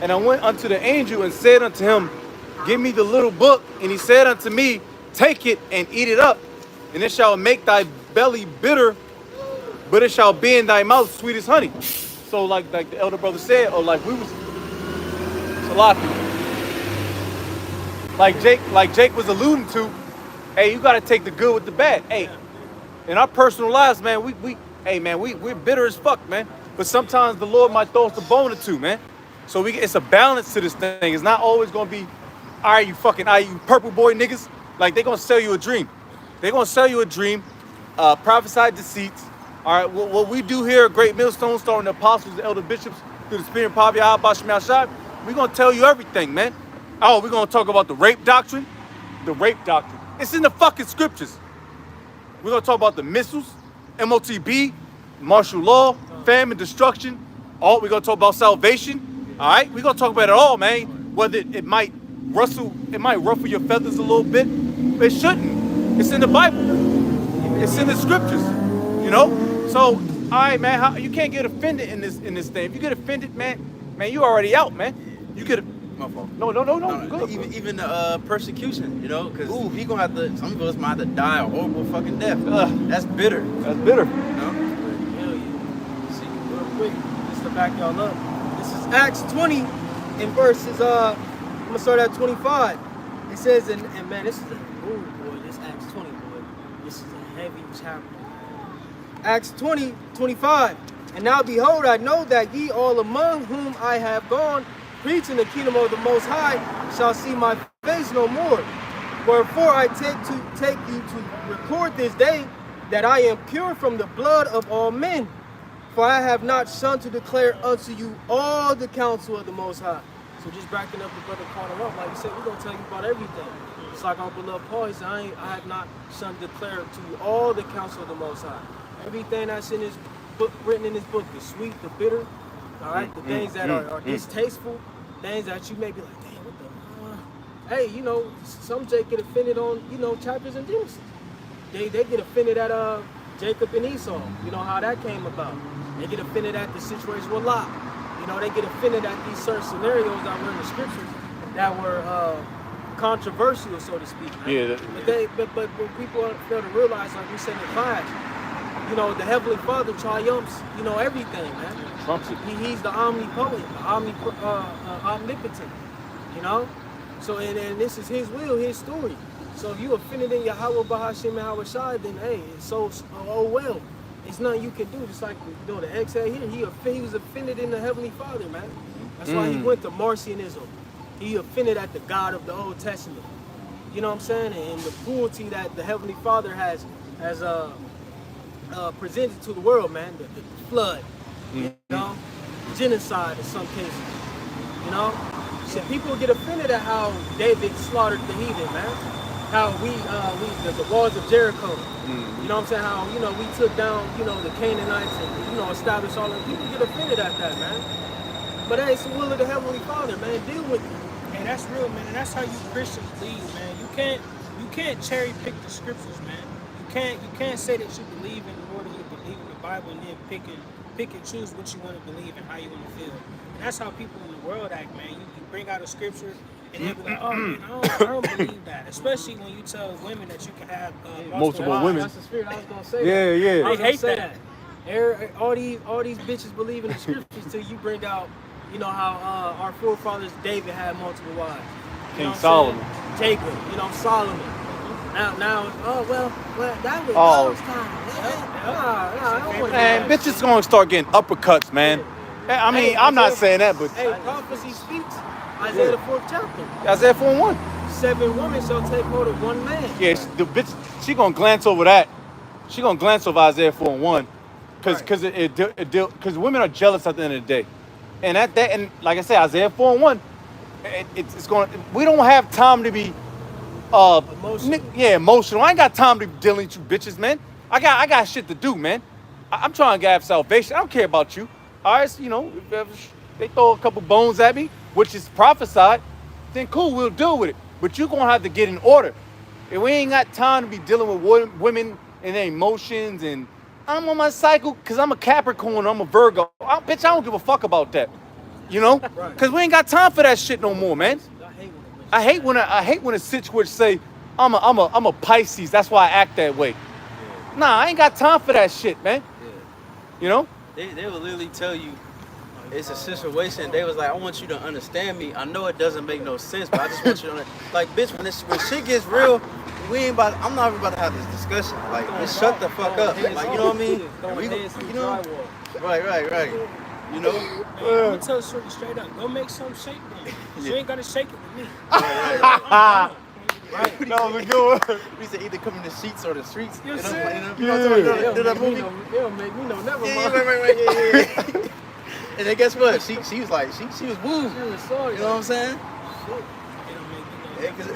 And I went unto the angel and said unto him, give me the little book. And he said unto me, take it and eat it up, and it shall make thy belly bitter, but it shall be in thy mouth sweet as honey. So like the elder brother said, or like we was, it's a lot of people. Like Jake was alluding to, hey, you gotta take the good with the bad. Hey, in our personal lives, man, we're bitter as fuck, man. But sometimes the Lord might throw us a bone or two, man. So it's a balance to this thing. It's not always gonna be, all right, you purple boy niggas. Like, they gonna sell you a dream. They gonna sell you a dream, prophesy deceits. All right, what we do here at Great Millstone, starting the apostles and elder bishops through the spirit and power of Yahweh Shem Yahshua, we gonna tell you everything, man. Oh, we're gonna talk about the rape doctrine. The rape doctrine. It's in the fucking scriptures. We're gonna talk about the missiles, MOTB, martial law, famine, destruction. We're gonna talk about salvation. All right, we're gonna talk about it all, man. Whether it might ruffle your feathers a little bit, but it shouldn't. It's in the Bible. It's in the scriptures. You know. So, all right, man. You can't get offended in this thing. If you get offended, man, you already out, man. You get. My fault. No. Good. Even the persecution, you know, because he gonna have to. Some of us might have to die a horrible fucking death. That's bitter. That's bitter. You know? Hell yeah. See, real quick, just to back y'all up. This is Acts 20 in verses, I'm gonna start at 25. It says, and man, this is this Acts 20, boy. This is a heavy chapter. Acts 20, 25. And now behold, I know that ye all among whom I have gone, preaching the kingdom of the Most High, shall see my face no more. Wherefore I take you to record this day that I am pure from the blood of all men. For I have not shunned to declare unto you all the counsel of the Most High. So just backing up the brother called him up, like you said, we're going to tell you about everything. It's like our beloved Paul, he said, I have not shunned to declare to you all the counsel of the Most High. Everything that's in this book, written in this book, the sweet, the bitter, all right, the things that are distasteful, things that you may be like, damn, what the, hey, you know, some Jake get offended on, you know, chapters in Genesis. They get offended at Jacob and Esau, you know, how that came about. They get offended at the situation with Lot. You know, they get offended at these certain scenarios that were in the scriptures that were controversial, so to speak. Yeah. But what people fail to realize, like we said in class, you know, the Heavenly Father triumphs, you know, everything, man. Trumps it. He's the omnipotent, omnipotent, you know? So, and this is his will, his story. So if you offended in Yahweh, Bahashim, and Yahweh Shai, then hey, so, oh well. It's nothing you can do. Just like, you know, the exhale here, he was offended in the Heavenly Father, man. That's why he went to Marcionism. He offended at the God of the Old Testament. You know what I'm saying? And the cruelty that the Heavenly Father has presented to the world, man. The flood, you know, genocide in some cases, you know. So people get offended at how David slaughtered the heathen, man. How the walls of Jericho, you know what I'm saying? How, you know, we took down, you know, the Canaanites and, you know, established all of them. People get offended at that, man. But hey, it's the will of the Heavenly Father, man. Deal with it. And that's real, man. And that's how you Christians lead, man. You can't cherry pick the scriptures, man. You can't say that you believe in the Lord and you believe in the Bible and then pick and choose what you want to believe and how you want to feel. And that's how people in the world act, man. You bring out a scripture and they'll be like, oh man, I don't believe that. Especially when you tell women that you can have multiple women. That's the spirit I was gonna say. Yeah. I was They gonna hate say that. All these bitches believe in the scriptures till you bring out, you know, how our forefathers David had multiple wives. You King know what I'm Solomon. saying? Jacob, you know, Solomon. Now, oh well, that was Oh. those times. Nah, I don't want Man, that. bitches gonna start getting uppercuts, man. I mean, Hey, I'm not Isaiah- saying that, but Hey, prophecy speaks. Isaiah the 4th chapter. Isaiah 4:1. 7 women shall take hold of one man. Yeah, the bitch, she gonna glance over that. She gonna glance over Isaiah 4:1, because women are jealous at the end of the day, and and like I said, Isaiah 4:1, it's going. We don't have time to be Emotional. emotional. I ain't got time to be dealing with you bitches, man. I got shit to do, man. I'm trying to have salvation. I don't care about you. All right, so, you know, if they throw a couple bones at me, which is prophesied, then cool, we'll deal with it. But you're going to have to get in order. And we ain't got time to be dealing with women and their emotions. And I'm on my cycle because I'm a Capricorn, I'm a Virgo. Bitch, I don't give a fuck about that. You know? Because we ain't got time for that shit no more, man. I hate when a sitch say, I'm a Pisces, that's why I act that way. Nah, I ain't got time for that shit, man. You know? They will literally tell you it's a situation. They was like, I want you to understand me. I know it doesn't make no sense, but I just want you to like, bitch, when shit gets real, I'm not even about to have this discussion. Like, just shut the fuck up. Like, you know what I mean? And we, you know? Right. You know? Man, I'm gonna tell Shorty straight up, go make some shake then. You ain't gotta shake it with me. Right. That was a good one. We used to either come in the sheets or the streets. You know, said? you know what I'm It'll talking make about? me know, never Yeah, mind. right. And then guess what? She was like, she was woo. She was sorry. You know what I'm saying? Shit. Yeah, because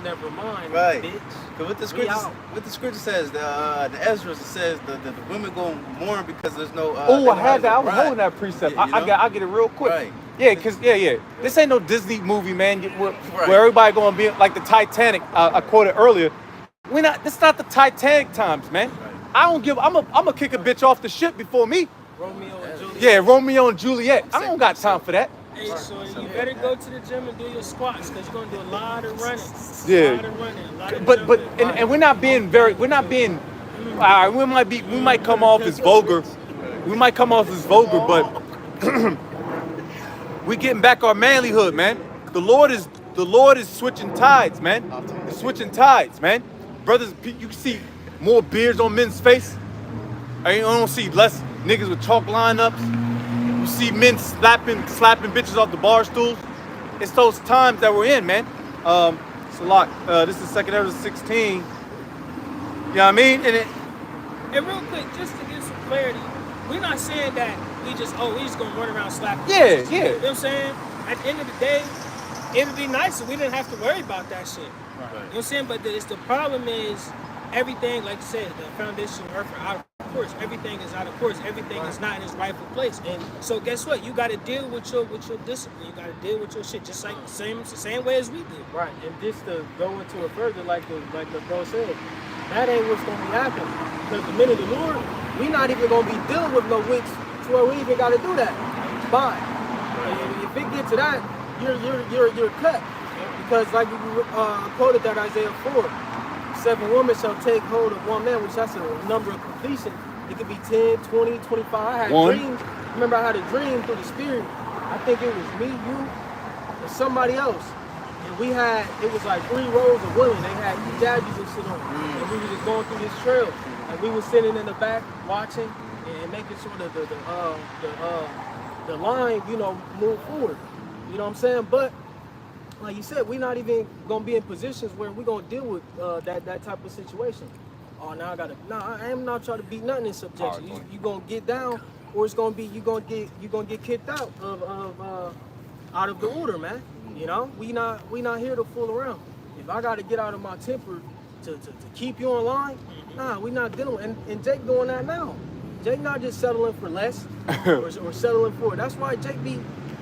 Never mind, right. bitch. Because what the scripture says, the Ezra, it says the women go mourn because there's no. I had that. I was holding that precept. Yeah, I get it real quick. Right. Yeah, because this ain't no Disney movie, man. Where everybody gonna be like the Titanic. I quoted earlier. This not the Titanic times, man. Right. I don't give. I'm gonna kick a bitch off the ship before me. Romeo and Juliet. Yeah, Romeo and Juliet. I don't got time for that. Hey, so you better go to the gym and do your squats because you're gonna do a lot of running. Yeah. A lot of running. A lot of But jumping. and we're not being we might come off as vulgar. We might come off as vulgar, but we getting back our manlyhood, man. The Lord is switching tides, man. He's switching tides, man. Brothers, you can see more beards on men's face. I don't see less niggas with chalk lineups. You see men slapping bitches off the bar stools. It's those times that we're in, man. Salak, this is 2nd Ezra 16. You know what I mean? And real quick, just to get some clarity, we're not saying that we just gonna run around slapping. Yeah. You know what I'm saying? At the end of the day, it would be nice if we didn't have to worry about that shit. Right. You know what I'm saying? But the problem is everything, like you said, the foundation of earth are out of course. Everything is out of course. Everything is not in its rightful place. And so guess what? You gotta deal with your discipline. You gotta deal with your shit just like the same way as we do. Right, and just to go into it further, like the bro said, that ain't what's gonna be happening. Because the minute of the Lord, we not even gonna be dealing with no witch to where we even gotta do that. Fine. And if it gets to that, you're cut. Because like you quoted that Isaiah 4, 7 women shall take hold of one man, which that's a number of completion. It could be 10, 20, 25. I had dreams. Remember I had a dream through the spirit. I think it was me, you, and somebody else. And it was like 3 rows of women. They had hijabs and shit on. And we were just going through this trail. And we were sitting in the back watching and making sure that the line, move forward. You know what I'm saying? But like you said, we're not even gonna be in positions where we're gonna deal with that type of situation. oh, now I gotta, nah, I am not trying to beat nothing in subjection. All right, You gonna get down, or it's gonna be you gonna get kicked out out of the order, man. You know, we not here to fool around. If I gotta get out of my temper to keep you in line, nah, we not dealing with. And Jake doing that now. Jake not just settling for less or settling for it. That's why Jake be,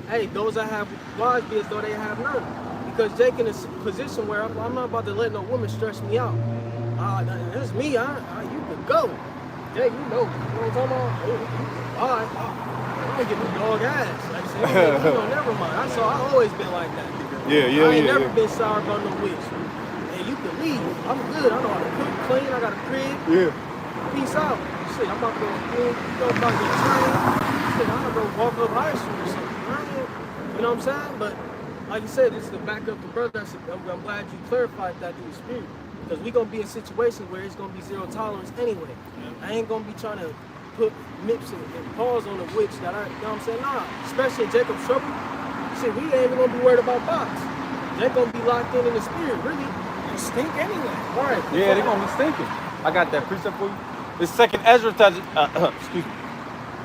hey, those that have wives be as though they have none. Because Jake in a position where I'm not about to let no woman stress me out. That's me. You could go. Jake, you know what I'm talking about? All right. I'm gonna give you dog ass. Like I said, never mind. I always been like that. Yeah. I ain't never been sour about no witch. And you can leave. I'm good. I know how to cook, clean. I got a crib. Yeah. Peace out. Shit, I'm about to go about to get trained. Shit, I'm gonna go walk up high school or something. You know what I'm saying? But like you said, just to back up the brother, I'm glad you clarified that through the spirit. Because we're gonna be in situations where it's gonna be zero tolerance anyway. I ain't gonna be trying to put nips and paws on the witch that you know what I'm saying? Nah, especially in Jacob's trouble. Shit, we ain't even gonna be worried about box. They're gonna be locked in the spirit, really. They stink anyway. All right. Yeah, they're gonna be stinking. I got that precept for you. It's Second Ezra, excuse me.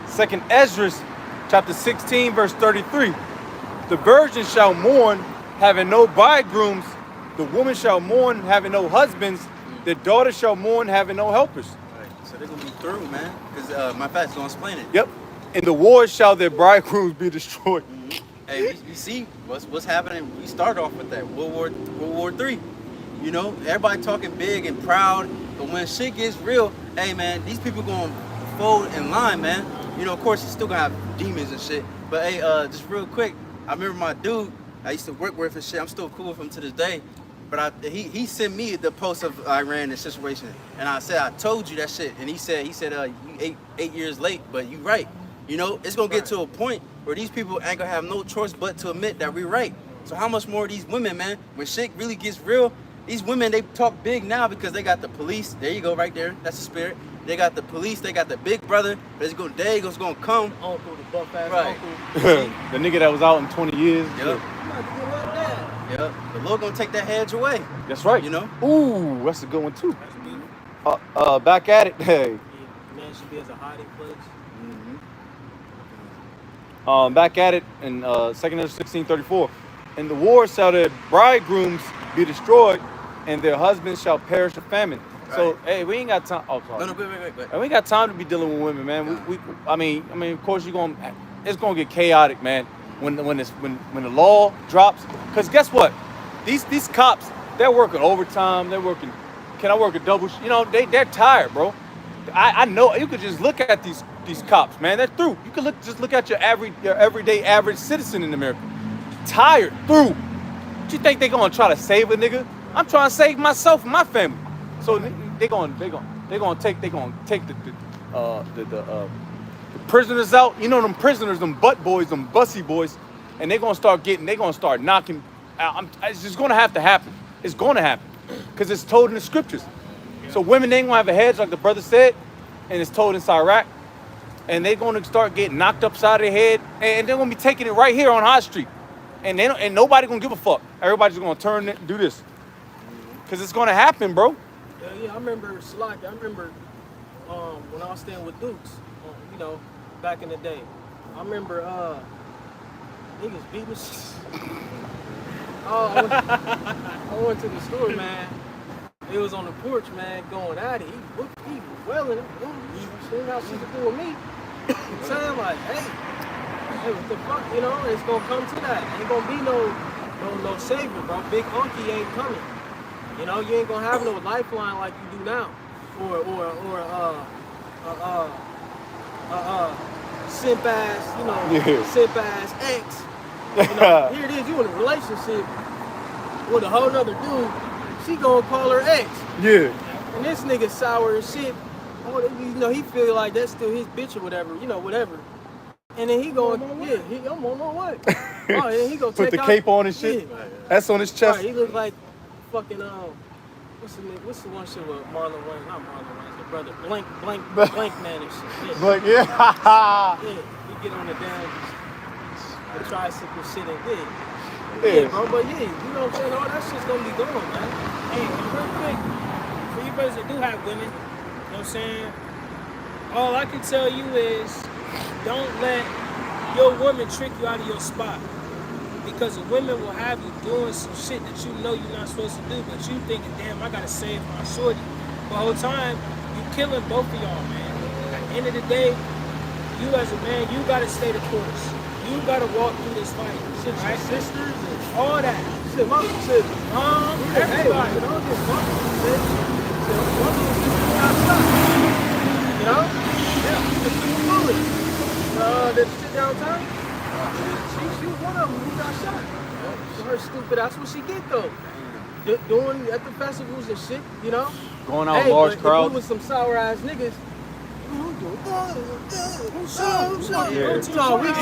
Second Ezra, chapter 16, verse 33. The virgin shall mourn, having no bridegrooms. The woman shall mourn, having no husbands. The daughter shall mourn, having no helpers. Right. So they're gonna be through, man. Because my fat's gonna explain it. Yep. In the wars shall their bridegrooms be destroyed. Hey, you see what's happening? We start off with that World War III. You know, everybody talking big and proud, but when shit gets real, hey man, these people gonna fold in line, man. You know, of course, you still gonna have demons and shit. But hey, just real quick, I remember my dude I used to work with and shit. I'm still cool with him to this day. But he sent me the post of Iran and situation, and I said I told you that shit, and he said you 8 years late, but you right. You know, it's gonna get to a point where these people ain't gonna have no choice but to admit that we're right. So how much more of these women, man? When shit really gets real, these women, they talk big now because they got the police. There you go, right there. That's the spirit. They got the police. They got the big brother. But it's gonna come. Uncle, the buff ass Right. uncle. The nigga that was out in 20 years. Yep. Yep. The Lord gonna take that hedge away. That's right. You know. Ooh, that's a good one too. That's beautiful. Back at it. Hey. Yeah, man should be as a hiding place. Back at it in 2nd Ezra 16:34. In the war shall their bridegrooms be destroyed, and their husbands shall perish of famine. Right. So, hey, we ain't got time. Oh, sorry. No, wait. We ain't got time to be dealing with women, man. I mean, of course, it's gonna get chaotic, man. When the law drops, because guess what? These cops, they're working overtime. They're working. Can I work a double? You know, they're tired, bro. I know you could just look at these cops, man. They're through. You can look at your everyday average citizen in America. Tired, through. What you think they gonna try to save a nigga? I'm trying to save myself and my family. So they gonna take the prisoners out. You know them prisoners, them butt boys, them bussy boys, and they gonna start knocking. It's just gonna have to happen. It's gonna happen because it's told in the scriptures. So women ain't gonna have a hedge like the brother said, and it's told in Iraq, and they're gonna start getting knocked upside their head, and they're gonna be taking it right here on High Street, and nobody gonna give a fuck. Everybody's gonna turn and do this, cause it's gonna happen, bro. Yeah, I remember Salaki. I remember when I was staying with Dukes, you know, back in the day. I remember niggas beating the I went to the store, man. It was on the porch, man, going at it. He was welling. He ain't got shit to do with me. I'm saying, like, hey, what the fuck, you know? It's gonna come to that. Ain't gonna be no savior, bro. Big Unky ain't coming. You know, you ain't gonna have no lifeline like you do now, or simp ass, you know, simp ass ex. You know, here it is, you in a relationship with a whole nother dude. She gonna call her ex. Yeah. And this nigga sour as shit. You know, he feel like that's still his bitch or whatever. You know, whatever. And then he going, I'm on my way. Oh, and he go put the cape on and shit. Yeah. That's on his chest. Right, he look like fucking what's the one shit with Marlon Wayans? Not Marlon Wayans, the brother. Blank man and shit. Blank, yeah. Yeah, he get on the tricycle shit and yeah, bro, but yeah, you know what I'm saying? All that shit's gonna be gone, man. Hey, real quick, for you brothers that do have women, you know what I'm saying? All I can tell you is don't let your woman trick you out of your spot. Because the women will have you doing some shit that you know you're not supposed to do, but you thinking, damn, I gotta save my shorty. The whole time, you killing both of y'all, man. At the end of the day, you as a man, you gotta stay the course. You gotta walk through this fight. Shit, right? sisters and All that. shit, mom, shit. Everybody. You know, just mom, shit. You know? Yeah, the two bullets. That shit downtown. She was one of them who got shot. For her stupid, that's what she get though. Doing at the festivals and shit, you know? Going out large but crowds. if we was some sour ass niggas, that's all we get.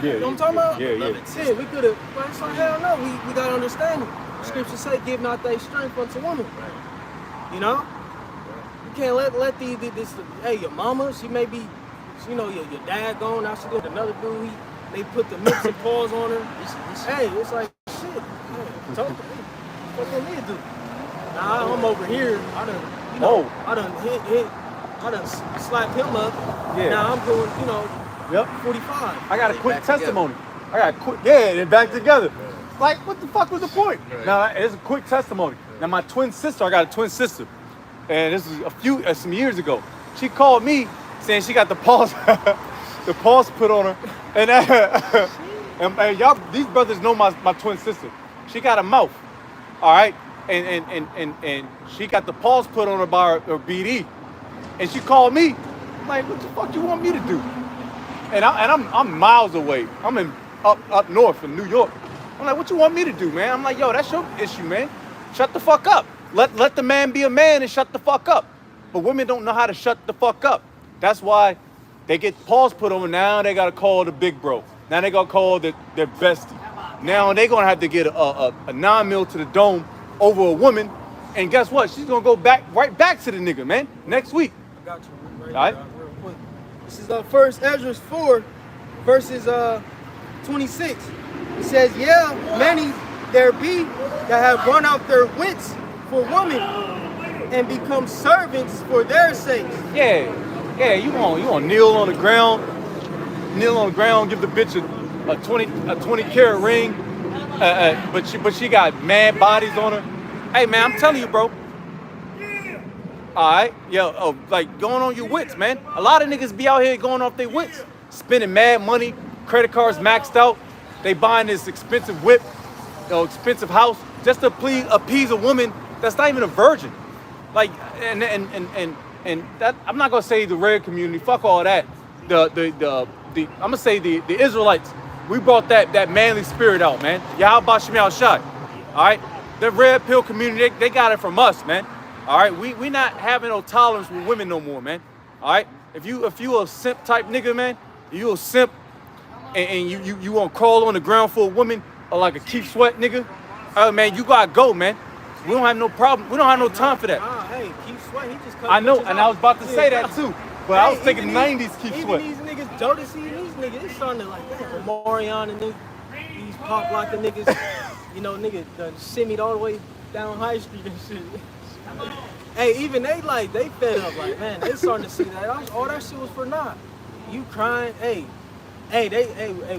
Yeah, You know what I'm talking about? Yeah. Yeah, we could have. But so hell no, we gotta understand it. Scripture say, "Give not thy strength unto woman." You know, you can't let this. Hey, your mama, she may be, you know, your dad gone. Now she with another dude. They put the mitts and paws on her. Hey, it's like shit. Man, talk to me. What do me to do? Nah, I'm over here. I done, you know, I done hit. I done slapped him up. Yeah. Now I'm doing, you know, Yep. 45. I got a quick testimony. And back together. Like, what the fuck was the point? Now, it's a quick testimony. Now, my twin sister, I got a twin sister, and this was some years ago. She called me saying she got the paws, the paws put on her, and y'all, these brothers know my twin sister. She got a mouth, all right, and she got the paws put on her by her BD, and she called me. I'm like, what the fuck you want me to do? And I'm miles away. I'm in up north in New York. I'm like, what you want me to do, man? I'm like, yo, that's your issue, man. Shut the fuck up. Let the man be a man and shut the fuck up. But women don't know how to shut the fuck up. That's why they get paws put on them. Now they gotta call the big bro. Now they gotta call their bestie. Now they gonna have to get a 9 mil to the dome over a woman. And guess what? She's gonna go right back to the nigga, man. Next week. I got you. All right. Real quick. This is 1 Ezra 4, verses 26. It says, yeah, many there be that have run out their wits for women and become servants for their sakes. Yeah, you want kneel on the ground, give the bitch a 20 carat ring, but she got mad bodies on her. Hey man, I'm telling you, bro. All right, like going on your wits, man. A lot of niggas be out here going off their wits, spending mad money, credit cards maxed out. They buying this expensive whip, expensive house, just to appease a woman that's not even a virgin. Like, and that, I'm not gonna say the red community. Fuck all that. I'm gonna say the Israelites. We brought that manly spirit out, man. Yahweh Shem Shai. All right, the red pill community, they got it from us, man. All right, we not having no tolerance with women no more, man. All right, if you a simp type nigga, man, you a simp, and you want to crawl on the ground for a woman or like a keep sweat nigga, man, you gotta go, man. We don't have no problem. We don't have no time for that. Nah, hey, keep sweat. He just cut I know, bitches and out. I was about to say that too, but I was thinking even 90s keep even sweat. These niggas, Jodeci, these niggas, they starting to like, damn, Omarion and these pop locker niggas, you know, niggas done shimmied all the way down High Street and shit. Hey, even they fed up, like, man, they starting to see that all that shit was for naught. You crying, hey,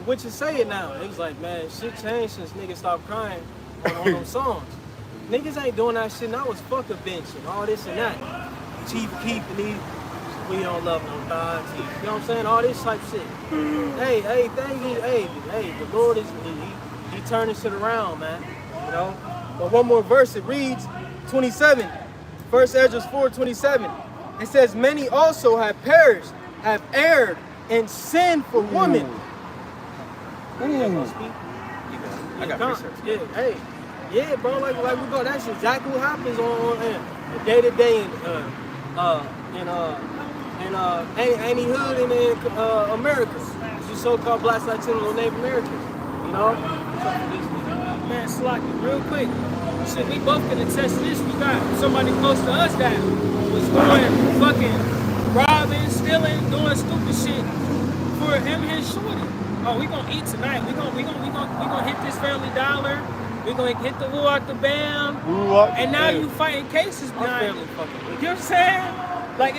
what you say it now? It was like, man, shit changed since niggas stopped crying on them songs. Niggas ain't doing that shit now. It's fuck a bench and all this and that. Chief Keef and these, we don't love no dogs. You know what I'm saying? All this type shit. Hey, thank you. Hey, the Lord is he turning shit around, man. You know. But one more verse. It reads 27. 1 Ezra 4:27. It says, many also have perished, have erred, and sinned for women. I got research. Yeah, yeah, bro. Like we go. That's exactly what happens on day to day in any hood in America. You so-called Black Latino Native Americans. You know. Man, Slocky, real quick. Shit, we both can attest to this. We got somebody close to us that was doing fucking robbing, stealing, doing stupid shit for him and his shorty. Oh, we gonna eat tonight. We gonna hit this family dollar. We We're gonna hit the woo out the bam. Woo out the And now bam. you fighting cases Our behind family it. fucking You know wicked. what I'm saying? Like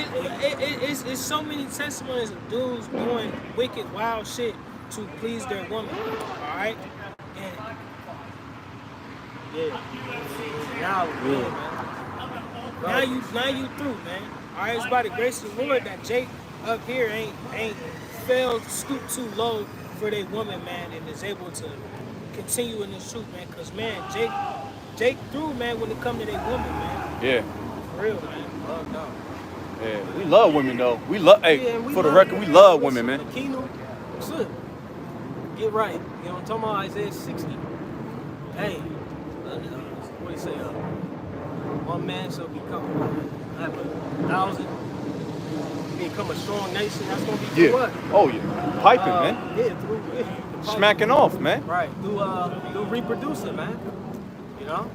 it's so many testimonies of dudes doing wicked, wild shit to please their woman. All right, and Yeah. Now, yeah, man. now you through, man. All right, it's by the grace of the Lord that Jake up here ain't failed, stoop too low for their woman, man, and is able to continue in this truth, man. Cause man, Jake through, man, when it come to their woman, man. Yeah. For real, man. Oh, no. Yeah. We love women though. We love. Hey, Yeah, and we for the love- record, we love women, man. Kingdom, son, get right. You know what I'm talking about? Isaiah 60. Hey, what do you say? One man shall become have 1,000. Become a strong nation. That's gonna be through Yeah. what? Oh yeah. Piping, man. Yeah, through the piping. Smacking off, man. Right. Through reproducing, man. You know.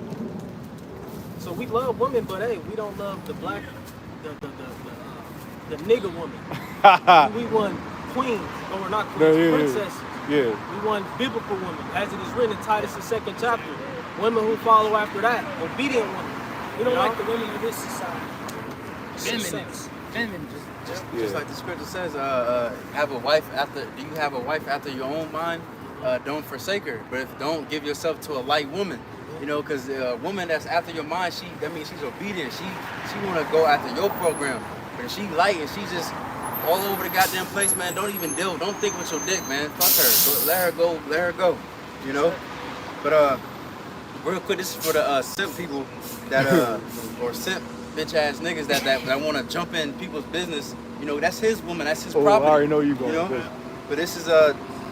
So we love women, but hey, we don't love the black, the nigga woman. We want queens, or not queens, No, yeah, yeah. princesses. Yeah. We want biblical women, as it is written in Titus, the 2nd chapter. Women who follow after that, obedient women. We don't You like know? the women of this society. Feminine. Sex. Feminine. Just Yeah. like the scripture says, have a wife after. Do you have a wife after your own mind? Don't forsake her. But if don't, give yourself to a light woman. You know, because a woman that's after your mind, that means she's obedient. She want to go after your program. But if she light and she's just all over the goddamn place, man, don't even deal. Don't think with your dick, man. Fuck her. Let her go. Let her go. You know. But real quick, this is for the simp people that or simp bitch ass niggas that want to jump in people's business. You know, that's his woman. That's his property. I already know you going. You know? Good. But this is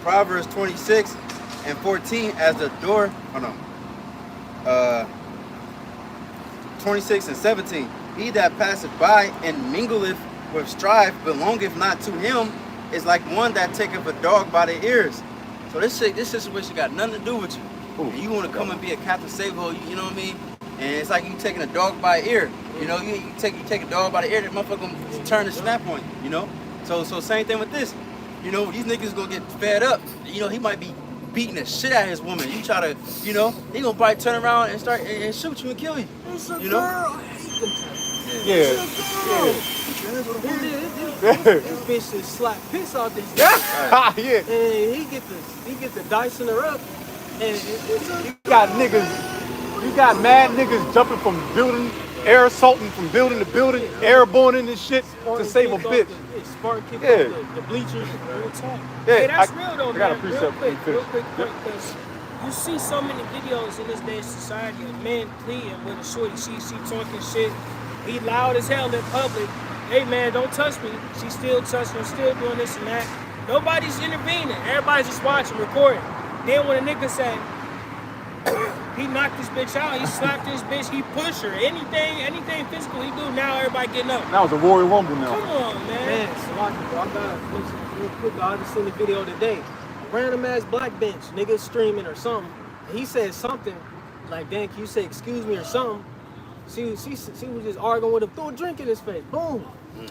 Proverbs 26 and 14 as the door. Oh no. 26 and 17. He that passeth by and mingleth with strife belongeth not to him, is like one that taketh a dog by the ears. So this situation got nothing to do with you. Ooh. And you want to come and be a Captain Sable, you know what I mean? And it's like you taking a dog by the ear. You know, you take a dog by the ear, that motherfucker gonna turn and snap on you, you know? So same thing with this. You know, these niggas gonna get fed up. You know, he might be beating the shit out of his woman. You try to, you know, he gonna probably turn around and start and shoot you and kill you. It's a You know? girl. I hate them types. Yeah. This bitch just slap piss out this nigga. Yeah. And he get the dicing her up. And it's a You got niggas. You got mad niggas jumping from building, air assaulting from building to building, airborne and shit to save a bitch. Spark kick Yeah. off the bleachers. Real talk. Yeah, Hey, that's I- real though, I got a man. precept Real for you, quick, finish. because you see so many videos in this day's society of men pleading with a shorty. She talking shit. He loud as hell in public. Hey man, don't touch me. She still touching him, still doing this and that. Nobody's intervening. Everybody's just watching, recording. Then when a nigga say, he knocked this bitch out, he slapped this bitch, he pushed her. Anything physical he do, now everybody getting up. That was a Royal Rumble now. Come on, man. Man, Salaki, bro, I gotta listen real quick. I just seen the video today. Random ass black bench, nigga streaming or something. He said something like, "Dan, can you say excuse me or something?" She was just arguing with him, threw a drink in his face. Boom.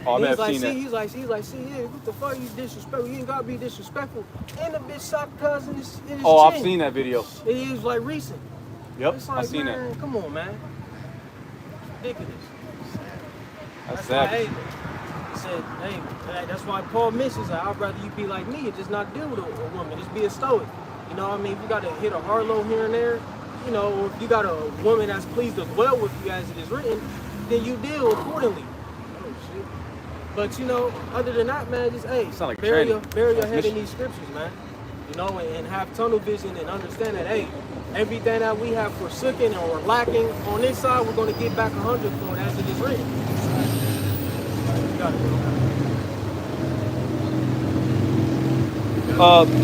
Oh, man, He's I've like, seen that. he's like, yeah, what the fuck you disrespectful? You ain't gotta be disrespectful. And the bitch shot cuz in his Oh, chin. I've seen that video. It was like recent. Yep, It's like, I've seen man, that. come on, man. Ridiculous. That's why, savage. he said, hey, that's why Paul mentions that I'd rather you be like me and just not deal with a woman. Just be a stoic. You know what I mean? If you got to hit a hard low here and there, you know, or if you got a woman that's pleased to dwell with you as it is written, then you deal accordingly. Oh, shit. But, you know, other than that, man, just, hey, Sound like a bury your training. head in Mission. these scriptures, man. You know, and have tunnel vision and understand that, hey, everything that we have forsaken or lacking on this side, we're going to get back 100 for it as it is written. You got it, bro.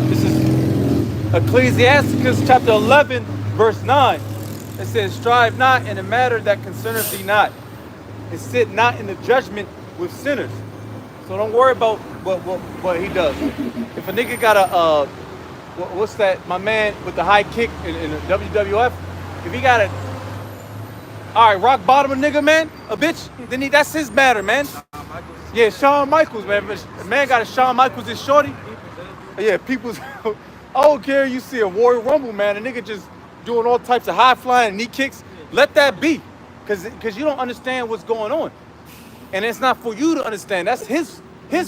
This is Ecclesiasticus chapter 11, verse 9. It says, strive not in a matter that concerneth thee not, and sit not in the judgment with sinners. So don't worry about what he does. If a nigga got a, what's that, my man with the high kick in the WWF, if he got a, all right, rock bottom a nigga, man, a bitch, then that's his matter, man. Yeah, Shawn Michaels, man. The man got a Shawn Michaels and shorty. Yeah, people's. I don't care. You see a Royal Rumble, man. A nigga just doing all types of high flying knee kicks. Let that be, because you don't understand what's going on, and it's not for you to understand. That's his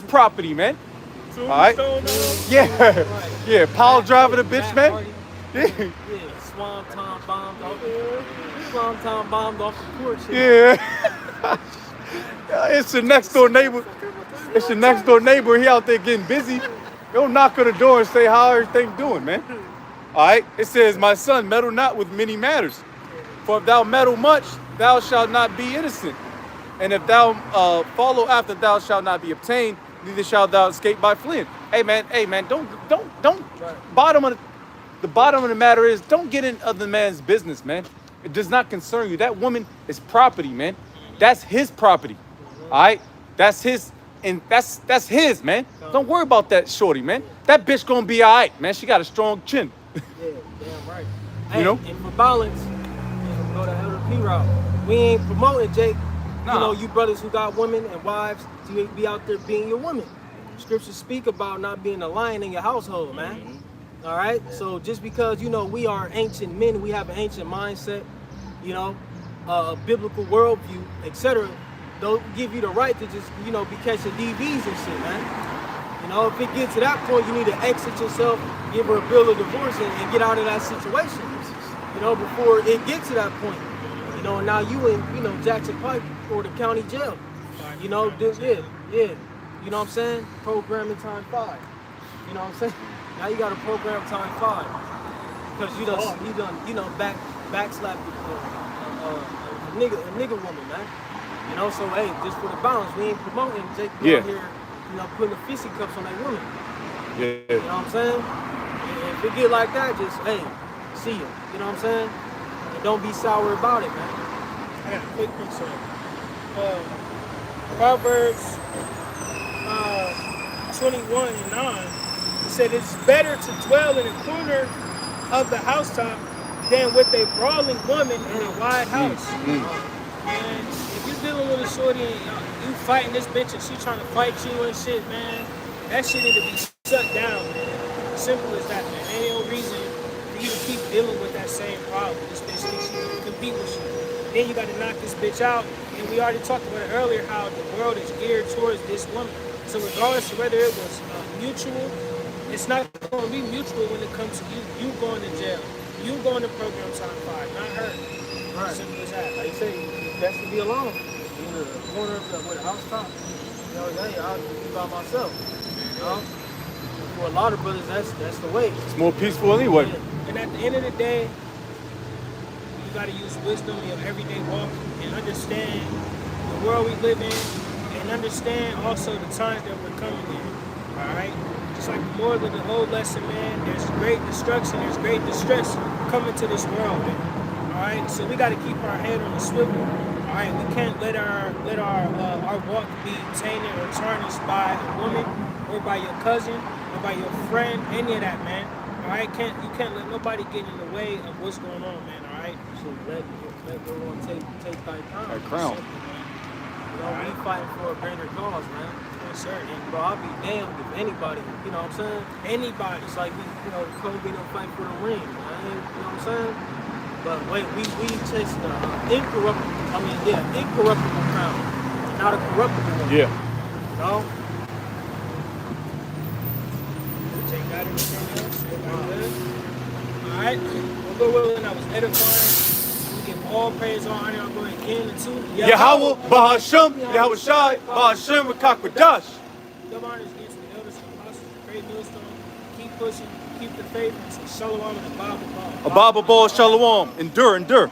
property, man. All right. Yeah, yeah. Power driver the bitch, man. Yeah, swanton bombed off the porch. Yeah. It's your next door neighbor. It's your next door neighbor. He out there getting busy. Go knock on the door and say how everything doing, man. All right. It says, "My son, meddle not with many matters. For if thou meddle much, thou shalt not be innocent. And if thou follow after, thou shalt not be obtained. Neither shalt thou escape by fleeing." Hey man. Don't. Right. The bottom of the matter is, don't get in other man's business, man. It does not concern you. That woman is property, man. That's his property. All right. That's his, and that's his, man. Don't worry about that shorty, man. That bitch gonna be all right, man. She got a strong chin. Yeah, damn right. Hey, You know? and for balance, go the Elder P route. We ain't promoting, Jake. Nah. You know, you brothers who got women and wives, to be out there being your woman. Scriptures speak about not being a lion in your household, man. All right? So just because, you know, we are ancient men, we have an ancient mindset, you know, a biblical worldview, etc., don't give you the right to just, you know, be catching DVs and shit, man. You know, if it gets to that point, you need to exit yourself, give her a bill of divorce, and get out of that situation, you know, before it gets to that point. You know, and now you in, you know, Jackson Pike or the county jail. You know, yeah. You know what I'm saying? Programming time 5. You know what I'm saying? Now you got to program time 5 because you done, you know, backslap a nigga woman, man. You know, so hey, just for the balance, we ain't promoting Jake out here, you know, putting the fisty cups on that woman. Yeah. You know what I'm saying? And if it get like that, just hey, see you. You know what I'm saying? And don't be sour about it, man. I got a quick concern. Proverbs 21:9 said it's better to dwell in a corner of the housetop than with a brawling woman in a wide house. And if you're dealing with a shorty and you fighting this bitch and she trying to fight you and shit, man, that shit need to be shut down, man. Simple as that, man. Ain't no reason for you to keep dealing with that same problem. This bitch thinks she can compete with you. Then you got to knock this bitch out. And we already talked about it earlier how the world is geared towards this woman. So regardless of whether it was mutual, it's not going to be mutual when it comes to you going to jail. You going to program time 5, not her. Right. Simple as that. Like you say, it's best to be alone. In the corner of the house top. You know, hey, I'll be by myself. You know? For a lot of brothers, that's the way. It's more peaceful anyway. Yeah. And at the end of the day, you got to use wisdom in your everyday walk and understand the world we live in and understand also the times that we're coming in. All right? Just like the moral of the whole lesson, man, there's great destruction, there's great distress coming to this world, man. All right? So we got to keep our head on the swivel. All right? We can't let our walk be tainted or tarnished by a woman or by your cousin or by your friend, any of that, man. All right? You can't let nobody get in the way of what's going on, man. All right? So let go on, take thy time. That crown. Simple, man. You know, we fighting for a greater cause, man. Yes, sir. And bro, I'll be damned if anybody, you know what I'm saying? Anybody. It's like we, you know, Kobe don't fight for the ring, man. You know what I'm saying? But wait, we chase the incorruptible crown, not a corruptible one. Yeah. You know? Take that anything else? Everybody good? All right. Well, Lord willing, I was edifying. We give all praise, all honor, and glory again to Yahweh, Bahasham, Yahweh Shai, Bahasham, Rakakwadash. Double honors against the elders and apostles, the great millstone. Keep pushing, keep the faith, and say shalom and a Bible ball. A Bible ball, Shalom. Endure.